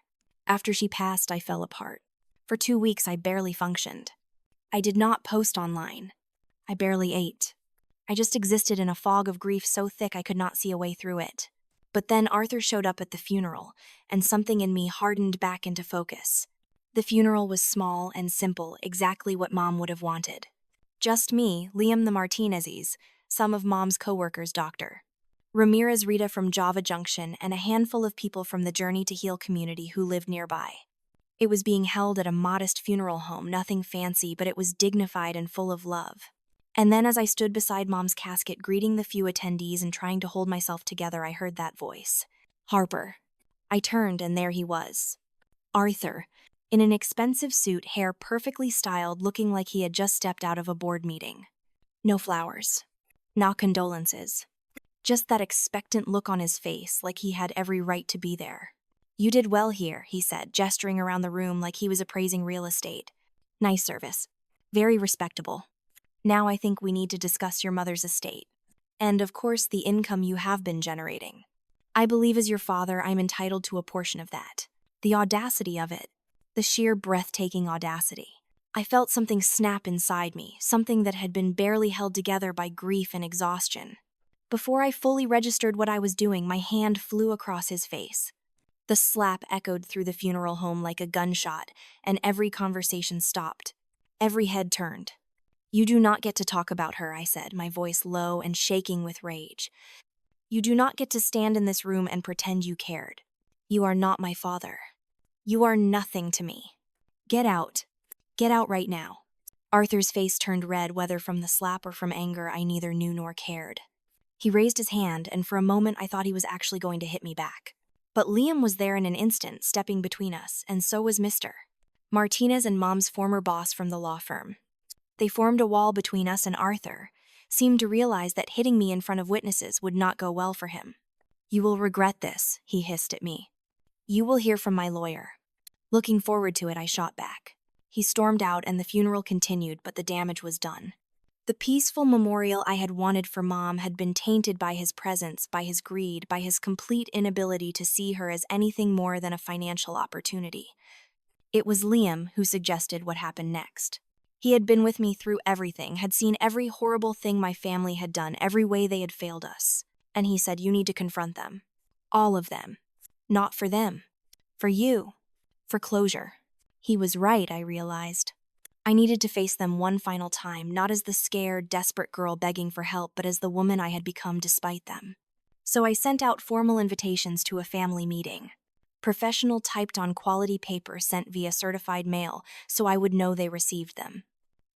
After she passed, I fell apart. For 2 weeks, I barely functioned. I did not post online. I barely ate. I just existed in a fog of grief so thick I could not see a way through it. But then Arthur showed up at the funeral, and something in me hardened back into focus. The funeral was small and simple, exactly what Mom would have wanted. Just me, Liam the Martinezes, some of Mom's co-workers, Dr. Ramirez Rita from Java Junction, and a handful of people from the Journey to Heal community who lived nearby. It was being held at a modest funeral home, nothing fancy, but it was dignified and full of love. And then as I stood beside Mom's casket, greeting the few attendees and trying to hold myself together, I heard that voice. Harper. I turned, and there he was. Arthur, in an expensive suit, hair perfectly styled, looking like he had just stepped out of a board meeting. No flowers. Not condolences. Just that expectant look on his face, like he had every right to be there. "You did well here," he said, gesturing around the room like he was appraising real estate. "Nice service. Very respectable. Now I think we need to discuss your mother's estate. And, of course, the income you have been generating. I believe as your father, I'm entitled to a portion of that. The audacity of it. The sheer breathtaking audacity. I felt something snap inside me, something that had been barely held together by grief and exhaustion. Before I fully registered what I was doing, my hand flew across his face. The slap echoed through the funeral home like a gunshot, and every conversation stopped. Every head turned. "You do not get to talk about her," I said, my voice low and shaking with rage. "You do not get to stand in this room and pretend you cared. You are not my father. You are nothing to me. Get out. Get out right now." Arthur's face turned red, whether from the slap or from anger, I neither knew nor cared. He raised his hand, and for a moment I thought he was actually going to hit me back. But Liam was there in an instant, stepping between us, and so was Mr. Martinez and Mom's former boss from the law firm. They formed a wall between us, and Arthur seemed to realize that hitting me in front of witnesses would not go well for him. "You will regret this," he hissed at me. "You will hear from my lawyer." Looking forward to it, I shot back. He stormed out, and the funeral continued, but the damage was done. The peaceful memorial I had wanted for Mom had been tainted by his presence, by his greed, by his complete inability to see her as anything more than a financial opportunity. It was Liam who suggested what happened next. He had been with me through everything, had seen every horrible thing my family had done, every way they had failed us. And he said, "You need to confront them. All of them. Not for them. For you. For closure." He was right, I realized. I needed to face them one final time, not as the scared, desperate girl begging for help, but as the woman I had become despite them. So I sent out formal invitations to a family meeting. Professional, typed on quality paper, sent via certified mail, so I would know they received them.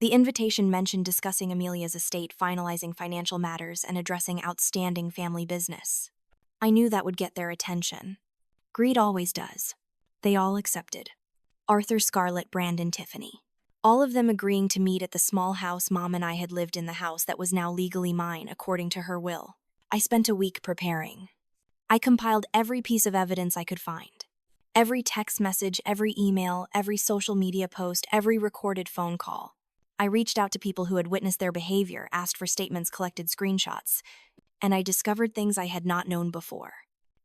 The invitation mentioned discussing Amelia's estate, finalizing financial matters, and addressing outstanding family business. I knew that would get their attention. Greed always does. They all accepted. Arthur, Scarlett, Brandon, Tiffany. All of them agreeing to meet at the small house Mom and I had lived in, the house that was now legally mine, according to her will. I spent a week preparing. I compiled every piece of evidence I could find. Every text message, every email, every social media post, every recorded phone call. I reached out to people who had witnessed their behavior, asked for statements, collected screenshots, and I discovered things I had not known before.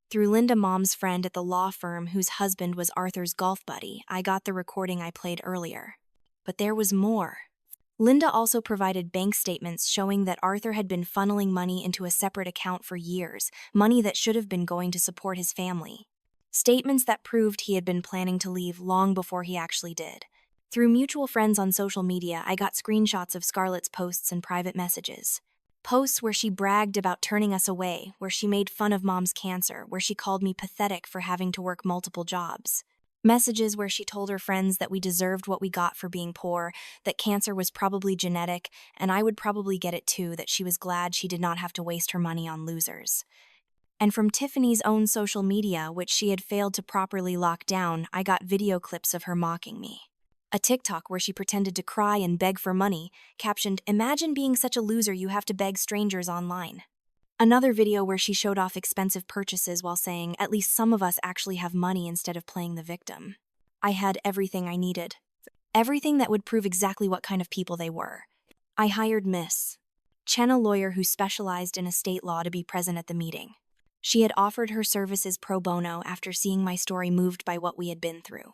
Through Linda, Mom's friend at the law firm whose husband was Arthur's golf buddy, I got the recording I played earlier. But there was more. Linda also provided bank statements showing that Arthur had been funneling money into a separate account for years, money that should have been going to support his family. Statements that proved he had been planning to leave long before he actually did. Through mutual friends on social media, I got screenshots of Scarlett's posts and private messages. Posts where she bragged about turning us away, where she made fun of Mom's cancer, where she called me pathetic for having to work multiple jobs. Messages where she told her friends that we deserved what we got for being poor, that cancer was probably genetic, and I would probably get it too, that she was glad she did not have to waste her money on losers. And from Tiffany's own social media, which she had failed to properly lock down, I got video clips of her mocking me. A TikTok where she pretended to cry and beg for money, captioned, "Imagine being such a loser you have to beg strangers online." Another video where she showed off expensive purchases while saying, "At least some of us actually have money instead of playing the victim." I had everything I needed. Everything that would prove exactly what kind of people they were. I hired Miss Chen, a lawyer who specialized in estate law, to be present at the meeting. She had offered her services pro bono after seeing my story, moved by what we had been through.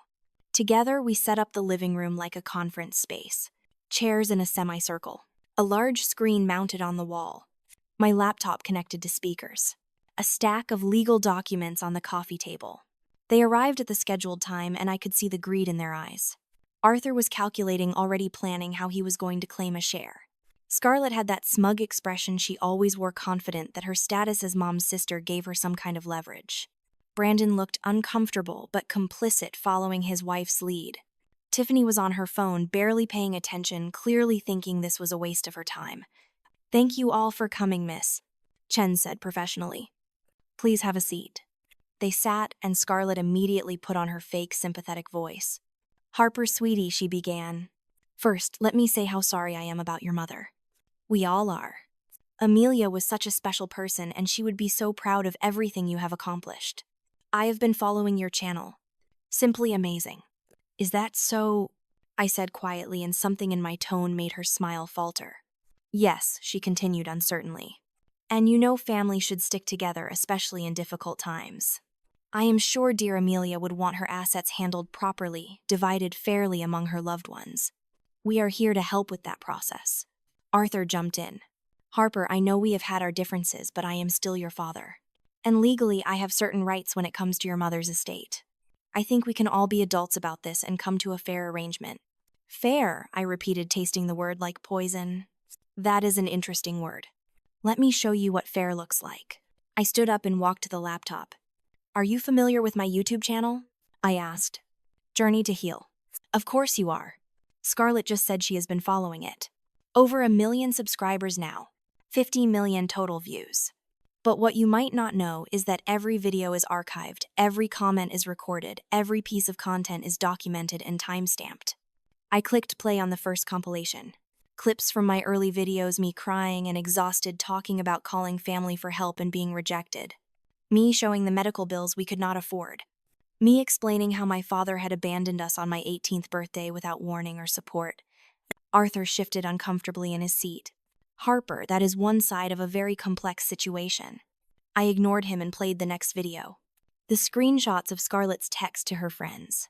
Together, we set up the living room like a conference space. Chairs in a semicircle. A large screen mounted on the wall. My laptop connected to speakers. A stack of legal documents on the coffee table. They arrived at the scheduled time, and I could see the greed in their eyes. Arthur was calculating, already planning how he was going to claim a share. Scarlett had that smug expression she always wore, confident that her status as Mom's sister gave her some kind of leverage. Brandon looked uncomfortable but complicit, following his wife's lead. Tiffany was on her phone, barely paying attention, clearly thinking this was a waste of her time. "Thank you all for coming, Miss," Chen said professionally. "Please have a seat." They sat, and Scarlett immediately put on her fake sympathetic voice. "Harper, sweetie," she began. "First, let me say how sorry I am about your mother. We all are. Amelia was such a special person, and she would be so proud of everything you have accomplished. I have been following your channel. Simply amazing." "Is that so?" I said quietly, and something in my tone made her smile falter. "Yes," she continued uncertainly. "And you know family should stick together, especially in difficult times. I am sure dear Amelia would want her assets handled properly, divided fairly among her loved ones. We are here to help with that process." Arthur jumped in. "Harper, I know we have had our differences, but I am still your father. And legally, I have certain rights when it comes to your mother's estate. I think we can all be adults about this and come to a fair arrangement." "Fair," I repeated, tasting the word like poison. "That is an interesting word. Let me show you what fair looks like." I stood up and walked to the laptop. "Are you familiar with my YouTube channel?" I asked. "Journey to Heal." "Of course you are." Scarlett just said she has been following it. Over 1 million subscribers now. 50 million total views. But what you might not know is that every video is archived, every comment is recorded, every piece of content is documented and time-stamped. I clicked play on the first compilation. Clips from my early videos, me crying and exhausted, talking about calling family for help and being rejected. Me showing the medical bills we could not afford. Me explaining how my father had abandoned us on my 18th birthday without warning or support. Arthur shifted uncomfortably in his seat. "Harper, that is one side of a very complex situation." I ignored him and played the next video. The screenshots of Scarlett's text to her friends.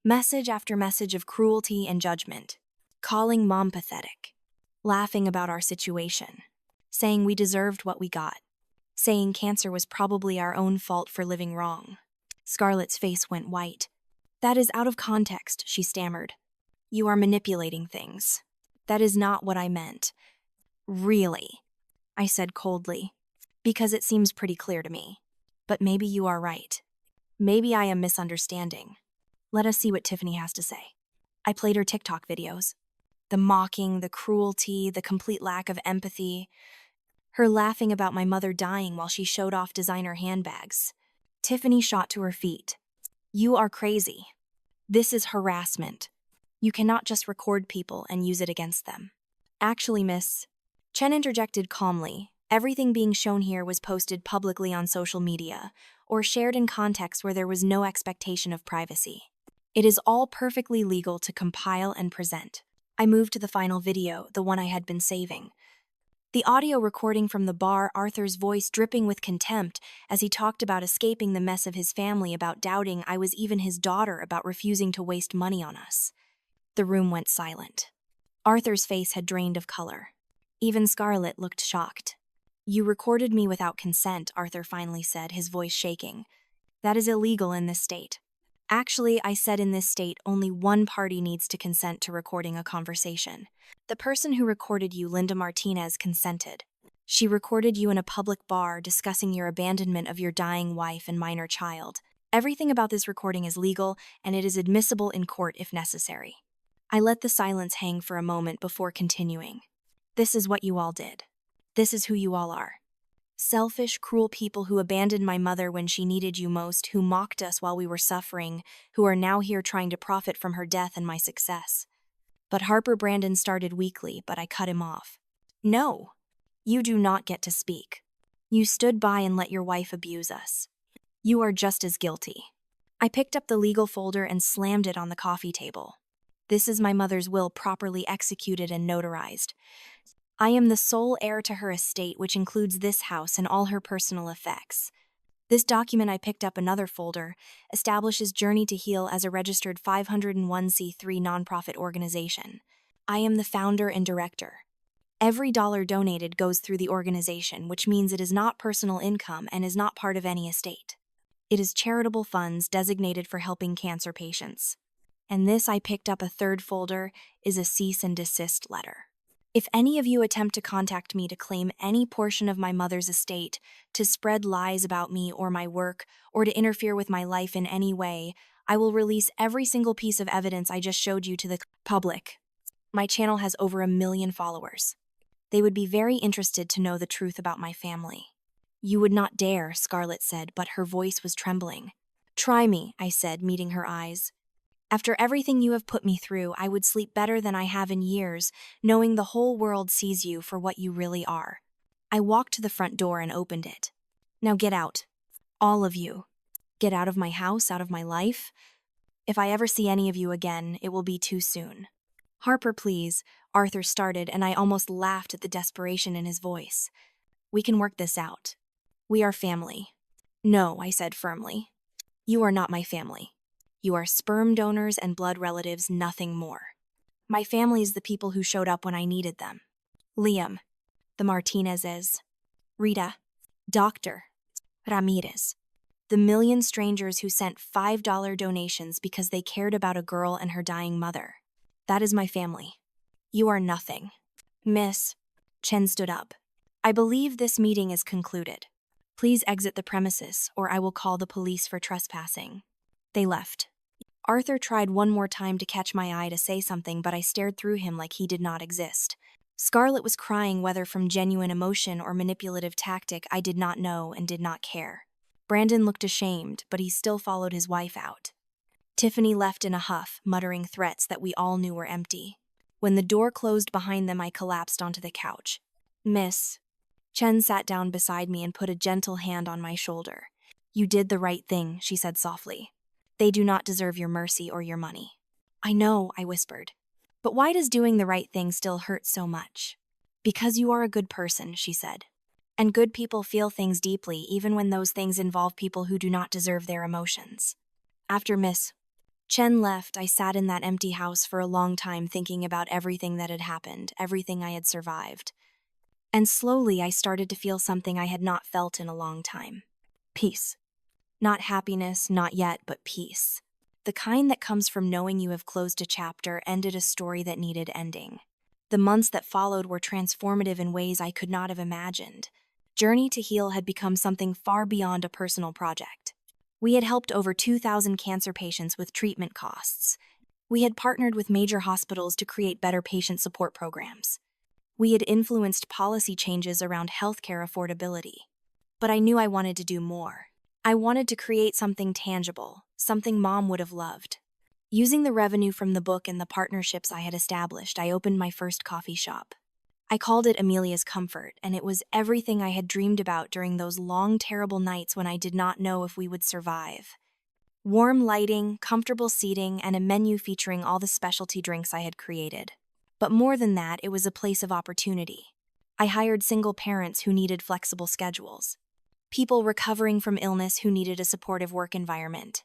Message after message of cruelty and judgment. Calling Mom pathetic. Laughing about our situation. Saying we deserved what we got. Saying cancer was probably our own fault for living wrong. Scarlett's face went white. "That is out of context," she stammered. "You are manipulating things. That is not what I meant." "Really?" I said coldly. "Because it seems pretty clear to me. But maybe you are right. Maybe I am misunderstanding. Let us see what Tiffany has to say." I played her TikTok videos. The mocking, the cruelty, the complete lack of empathy. Her laughing about my mother dying while she showed off designer handbags. Tiffany shot to her feet. "You are crazy. This is harassment. You cannot just record people and use it against them." "Actually, Miss," Chen interjected calmly, "everything being shown here was posted publicly on social media, or shared in context where there was no expectation of privacy. It is all perfectly legal to compile and present." I moved to the final video, the one I had been saving. The audio recording from the bar, Arthur's voice dripping with contempt as he talked about escaping the mess of his family, about doubting I was even his daughter, about refusing to waste money on us. The room went silent. Arthur's face had drained of color. Even Scarlett looked shocked. You recorded me without consent, Arthur finally said, his voice shaking. That is illegal in this state. Actually, I said in this state only one party needs to consent to recording a conversation. The person who recorded you, Linda Martinez, consented. She recorded you in a public bar discussing your abandonment of your dying wife and minor child. Everything about this recording is legal, and it is admissible in court if necessary. I let the silence hang for a moment before continuing. This is what you all did. This is who you all are. Selfish, cruel people who abandoned my mother when she needed you most, who mocked us while we were suffering, who are now here trying to profit from her death and my success. But Harper Brandon started weakly, but I cut him off. No, you do not get to speak. You stood by and let your wife abuse us. You are just as guilty. I picked up the legal folder and slammed it on the coffee table. This is my mother's will properly executed and notarized. I am the sole heir to her estate, which includes this house and all her personal effects. This document, I picked up another folder, establishes Journey to Heal as a registered 501c3 nonprofit organization. I am the founder and director. Every dollar donated goes through the organization, which means it is not personal income and is not part of any estate. It is charitable funds designated for helping cancer patients. And this, I picked up a third folder, is a cease and desist letter. If any of you attempt to contact me to claim any portion of my mother's estate, to spread lies about me or my work, or to interfere with my life in any way, I will release every single piece of evidence I just showed you to the public. My channel has over 1 million followers. They would be very interested to know the truth about my family. You would not dare, Scarlett said, but her voice was trembling. Try me, I said, meeting her eyes. After everything you have put me through, I would sleep better than I have in years, knowing the whole world sees you for what you really are. I walked to the front door and opened it. Now get out. All of you. Get out of my house, out of my life. If I ever see any of you again, it will be too soon. Harper, please, Arthur started, and I almost laughed at the desperation in his voice. We can work this out. We are family. No, I said firmly. You are not my family. You are sperm donors and blood relatives, nothing more. My family is the people who showed up when I needed them. Liam, the Martinezes, Rita, Dr. Ramirez, the million strangers who sent $5 donations because they cared about a girl and her dying mother. That is my family. You are nothing. Miss, Chen stood up. I believe this meeting is concluded. Please exit the premises, or I will call the police for trespassing. They left. Arthur tried one more time to catch my eye to say something, but I stared through him like he did not exist. Scarlett was crying, whether from genuine emotion or manipulative tactic, I did not know and did not care. Brandon looked ashamed, but he still followed his wife out. Tiffany left in a huff, muttering threats that we all knew were empty. When the door closed behind them, I collapsed onto the couch. Miss. Chen sat down beside me and put a gentle hand on my shoulder. You did the right thing, she said softly. They do not deserve your mercy or your money. I know, I whispered. But why does doing the right thing still hurt so much? Because you are a good person, she said. And good people feel things deeply, even when those things involve people who do not deserve their emotions. After Miss Chen left, I sat in that empty house for a long time thinking about everything that had happened, everything I had survived. And slowly I started to feel something I had not felt in a long time. Peace. Not happiness, not yet, but peace. The kind that comes from knowing you have closed a chapter, ended a story that needed ending. The months that followed were transformative in ways I could not have imagined. Journey to Heal had become something far beyond a personal project. We had helped over 2,000 cancer patients with treatment costs. We had partnered with major hospitals to create better patient support programs. We had influenced policy changes around healthcare affordability. But I knew I wanted to do more. I wanted to create something tangible, something Mom would have loved. Using the revenue from the book and the partnerships I had established, I opened my first coffee shop. I called it Amelia's Comfort, and it was everything I had dreamed about during those long, terrible nights when I did not know if we would survive. Warm lighting, comfortable seating, and a menu featuring all the specialty drinks I had created. But more than that, it was a place of opportunity. I hired single parents who needed flexible schedules. People recovering from illness who needed a supportive work environment.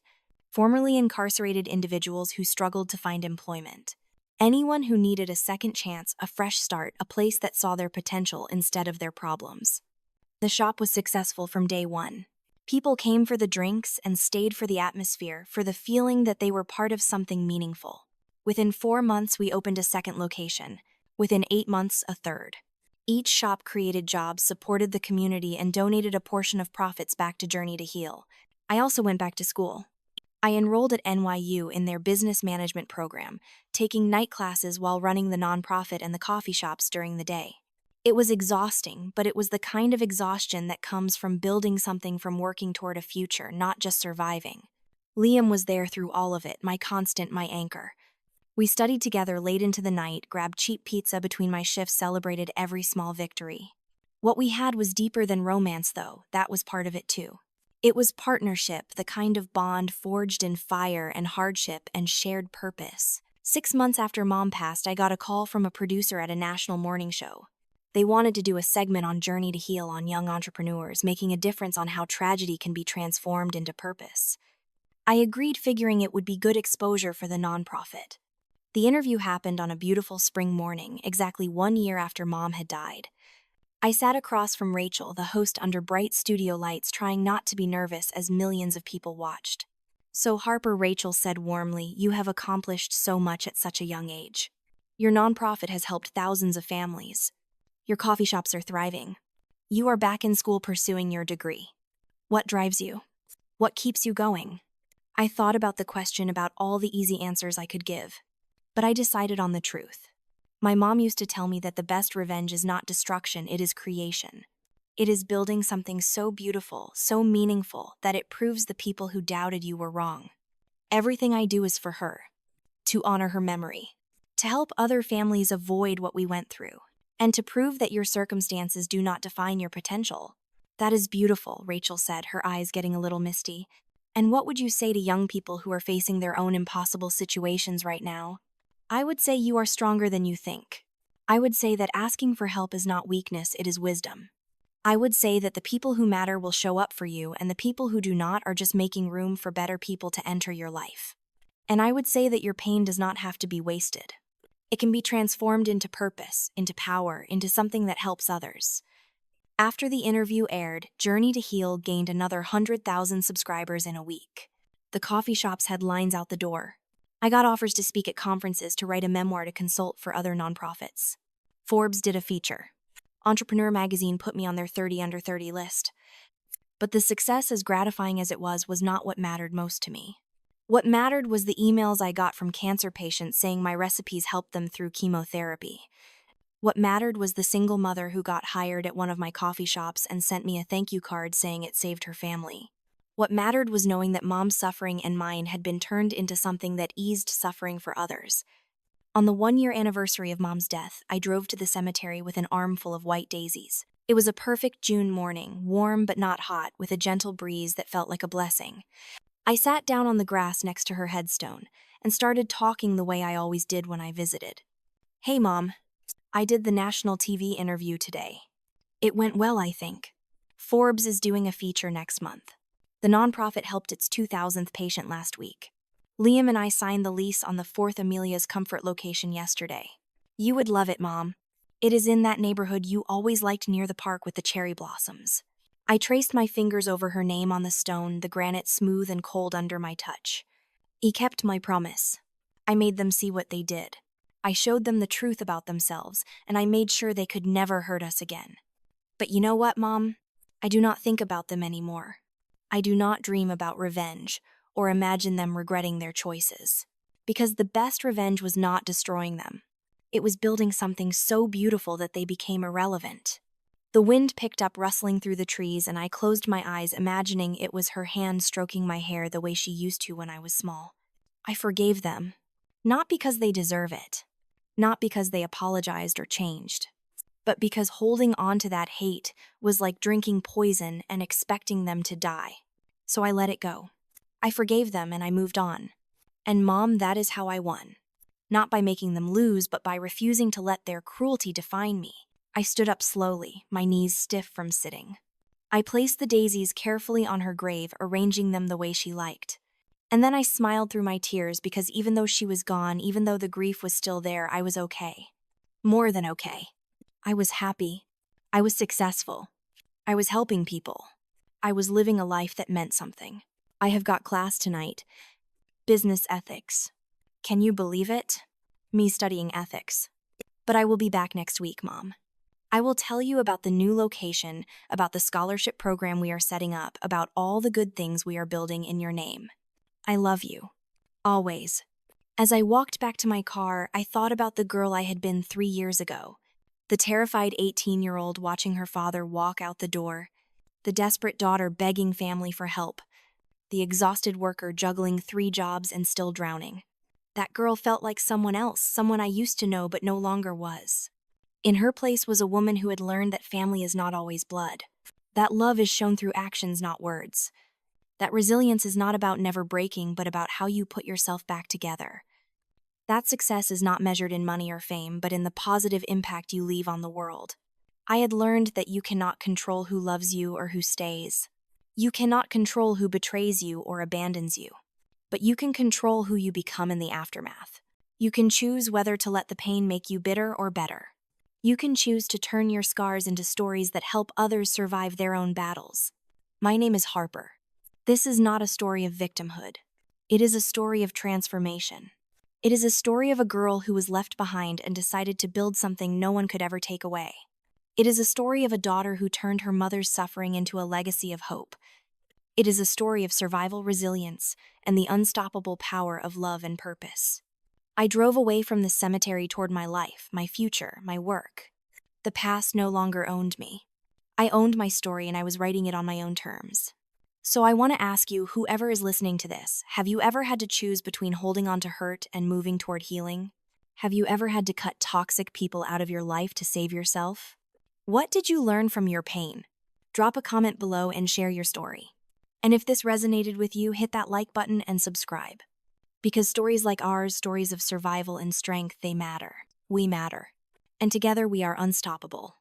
Formerly incarcerated individuals who struggled to find employment. Anyone who needed a second chance, a fresh start, a place that saw their potential instead of their problems. The shop was successful from day one. People came for the drinks and stayed for the atmosphere, for the feeling that they were part of something meaningful. Within 4 months, we opened a second location. Within 8 months, a third. Each shop created jobs, supported the community, and donated a portion of profits back to Journey to Heal. I also went back to school. I enrolled at NYU in their business management program, taking night classes while running the nonprofit and the coffee shops during the day. It was exhausting, but it was the kind of exhaustion that comes from building something, from working toward a future, not just surviving. Liam was there through all of it, my constant, my anchor. We studied together late into the night, grabbed cheap pizza between my shifts, celebrated every small victory. What we had was deeper than romance, though. That was part of it too. It was partnership, the kind of bond forged in fire and hardship and shared purpose. 6 months after Mom passed, I got a call from a producer at a national morning show. They wanted to do a segment on Journey to Heal, on young entrepreneurs, making a difference, on how tragedy can be transformed into purpose. I agreed, figuring it would be good exposure for the nonprofit. The interview happened on a beautiful spring morning, exactly 1 year after Mom had died. I sat across from Rachel, the host, under bright studio lights, trying not to be nervous as millions of people watched. "So Harper," Rachel said warmly, "you have accomplished so much at such a young age. Your nonprofit has helped thousands of families. Your coffee shops are thriving. You are back in school pursuing your degree. What drives you? What keeps you going?" I thought about the question, about all the easy answers I could give. But I decided on the truth. My mom used to tell me that the best revenge is not destruction, it is creation. It is building something so beautiful, so meaningful, that it proves the people who doubted you were wrong. Everything I do is for her, to honor her memory, to help other families avoid what we went through, and to prove that your circumstances do not define your potential. "That is beautiful," Rachel said, her eyes getting a little misty. "And what would you say to young people who are facing their own impossible situations right now?" "I would say you are stronger than you think. I would say that asking for help is not weakness, it is wisdom. I would say that the people who matter will show up for you, and the people who do not are just making room for better people to enter your life. And I would say that your pain does not have to be wasted. It can be transformed into purpose, into power, into something that helps others." After the interview aired, Journey to Heal gained another 100,000 subscribers in a week. The coffee shops had lines out the door. I got offers to speak at conferences, to write a memoir, to consult for other nonprofits. Forbes did a feature. Entrepreneur magazine put me on their 30 under 30 list. But the success, as gratifying as it was not what mattered most to me. What mattered was the emails I got from cancer patients saying my recipes helped them through chemotherapy. What mattered was the single mother who got hired at one of my coffee shops and sent me a thank you card saying it saved her family. What mattered was knowing that Mom's suffering and mine had been turned into something that eased suffering for others. On the 1-year anniversary of Mom's death, I drove to the cemetery with an armful of white daisies. It was a perfect June morning, warm but not hot, with a gentle breeze that felt like a blessing. I sat down on the grass next to her headstone and started talking the way I always did when I visited. "Hey, Mom. I did the national TV interview today. It went well, I think. Forbes is doing a feature next month. The nonprofit helped its 2,000th patient last week. Liam and I signed the lease on the 4th Amelia's Comfort location yesterday. You would love it, Mom. It is in that neighborhood you always liked, near the park with the cherry blossoms." I traced my fingers over her name on the stone, the granite smooth and cold under my touch. "He kept my promise. I made them see what they did. I showed them the truth about themselves, and I made sure they could never hurt us again. But you know what, Mom? I do not think about them anymore. I do not dream about revenge or imagine them regretting their choices. Because the best revenge was not destroying them. It was building something so beautiful that they became irrelevant." The wind picked up, rustling through the trees, and I closed my eyes, imagining it was her hand stroking my hair the way she used to when I was small. I forgave them. Not because they deserve it. Not because they apologized or changed. But because holding on to that hate was like drinking poison and expecting them to die. So I let it go. I forgave them and I moved on. And Mom, that is how I won. Not by making them lose, but by refusing to let their cruelty define me. I stood up slowly, my knees stiff from sitting. I placed the daisies carefully on her grave, arranging them the way she liked. And then I smiled through my tears because even though she was gone, even though the grief was still there, I was okay. More than okay. I was happy. I was successful. I was helping people. I was living a life that meant something. I have got class tonight. Business ethics. Can you believe it? Me studying ethics. But I will be back next week, Mom. I will tell you about the new location, about the scholarship program we are setting up, about all the good things we are building in your name. I love you. Always. As I walked back to my car, I thought about the girl I had been 3 years ago. The terrified 18-year-old watching her father walk out the door. The desperate daughter begging family for help. The exhausted worker juggling 3 jobs and still drowning. That girl felt like someone else, someone I used to know but no longer was. In her place was a woman who had learned that family is not always blood. That love is shown through actions, not words. That resilience is not about never breaking, but about how you put yourself back together. That success is not measured in money or fame, but in the positive impact you leave on the world. I had learned that you cannot control who loves you or who stays. You cannot control who betrays you or abandons you. But you can control who you become in the aftermath. You can choose whether to let the pain make you bitter or better. You can choose to turn your scars into stories that help others survive their own battles. My name is Harper. This is not a story of victimhood. It is a story of transformation. It is a story of a girl who was left behind and decided to build something no one could ever take away. It is a story of a daughter who turned her mother's suffering into a legacy of hope. It is a story of survival, resilience, and the unstoppable power of love and purpose. I drove away from the cemetery toward my life, my future, my work. The past no longer owned me. I owned my story and I was writing it on my own terms. So I want to ask you, whoever is listening to this, have you ever had to choose between holding on to hurt and moving toward healing? Have you ever had to cut toxic people out of your life to save yourself? What did you learn from your pain? Drop a comment below and share your story. And if this resonated with you, hit that like button and subscribe. Because stories like ours, stories of survival and strength, they matter. We matter. And together we are unstoppable.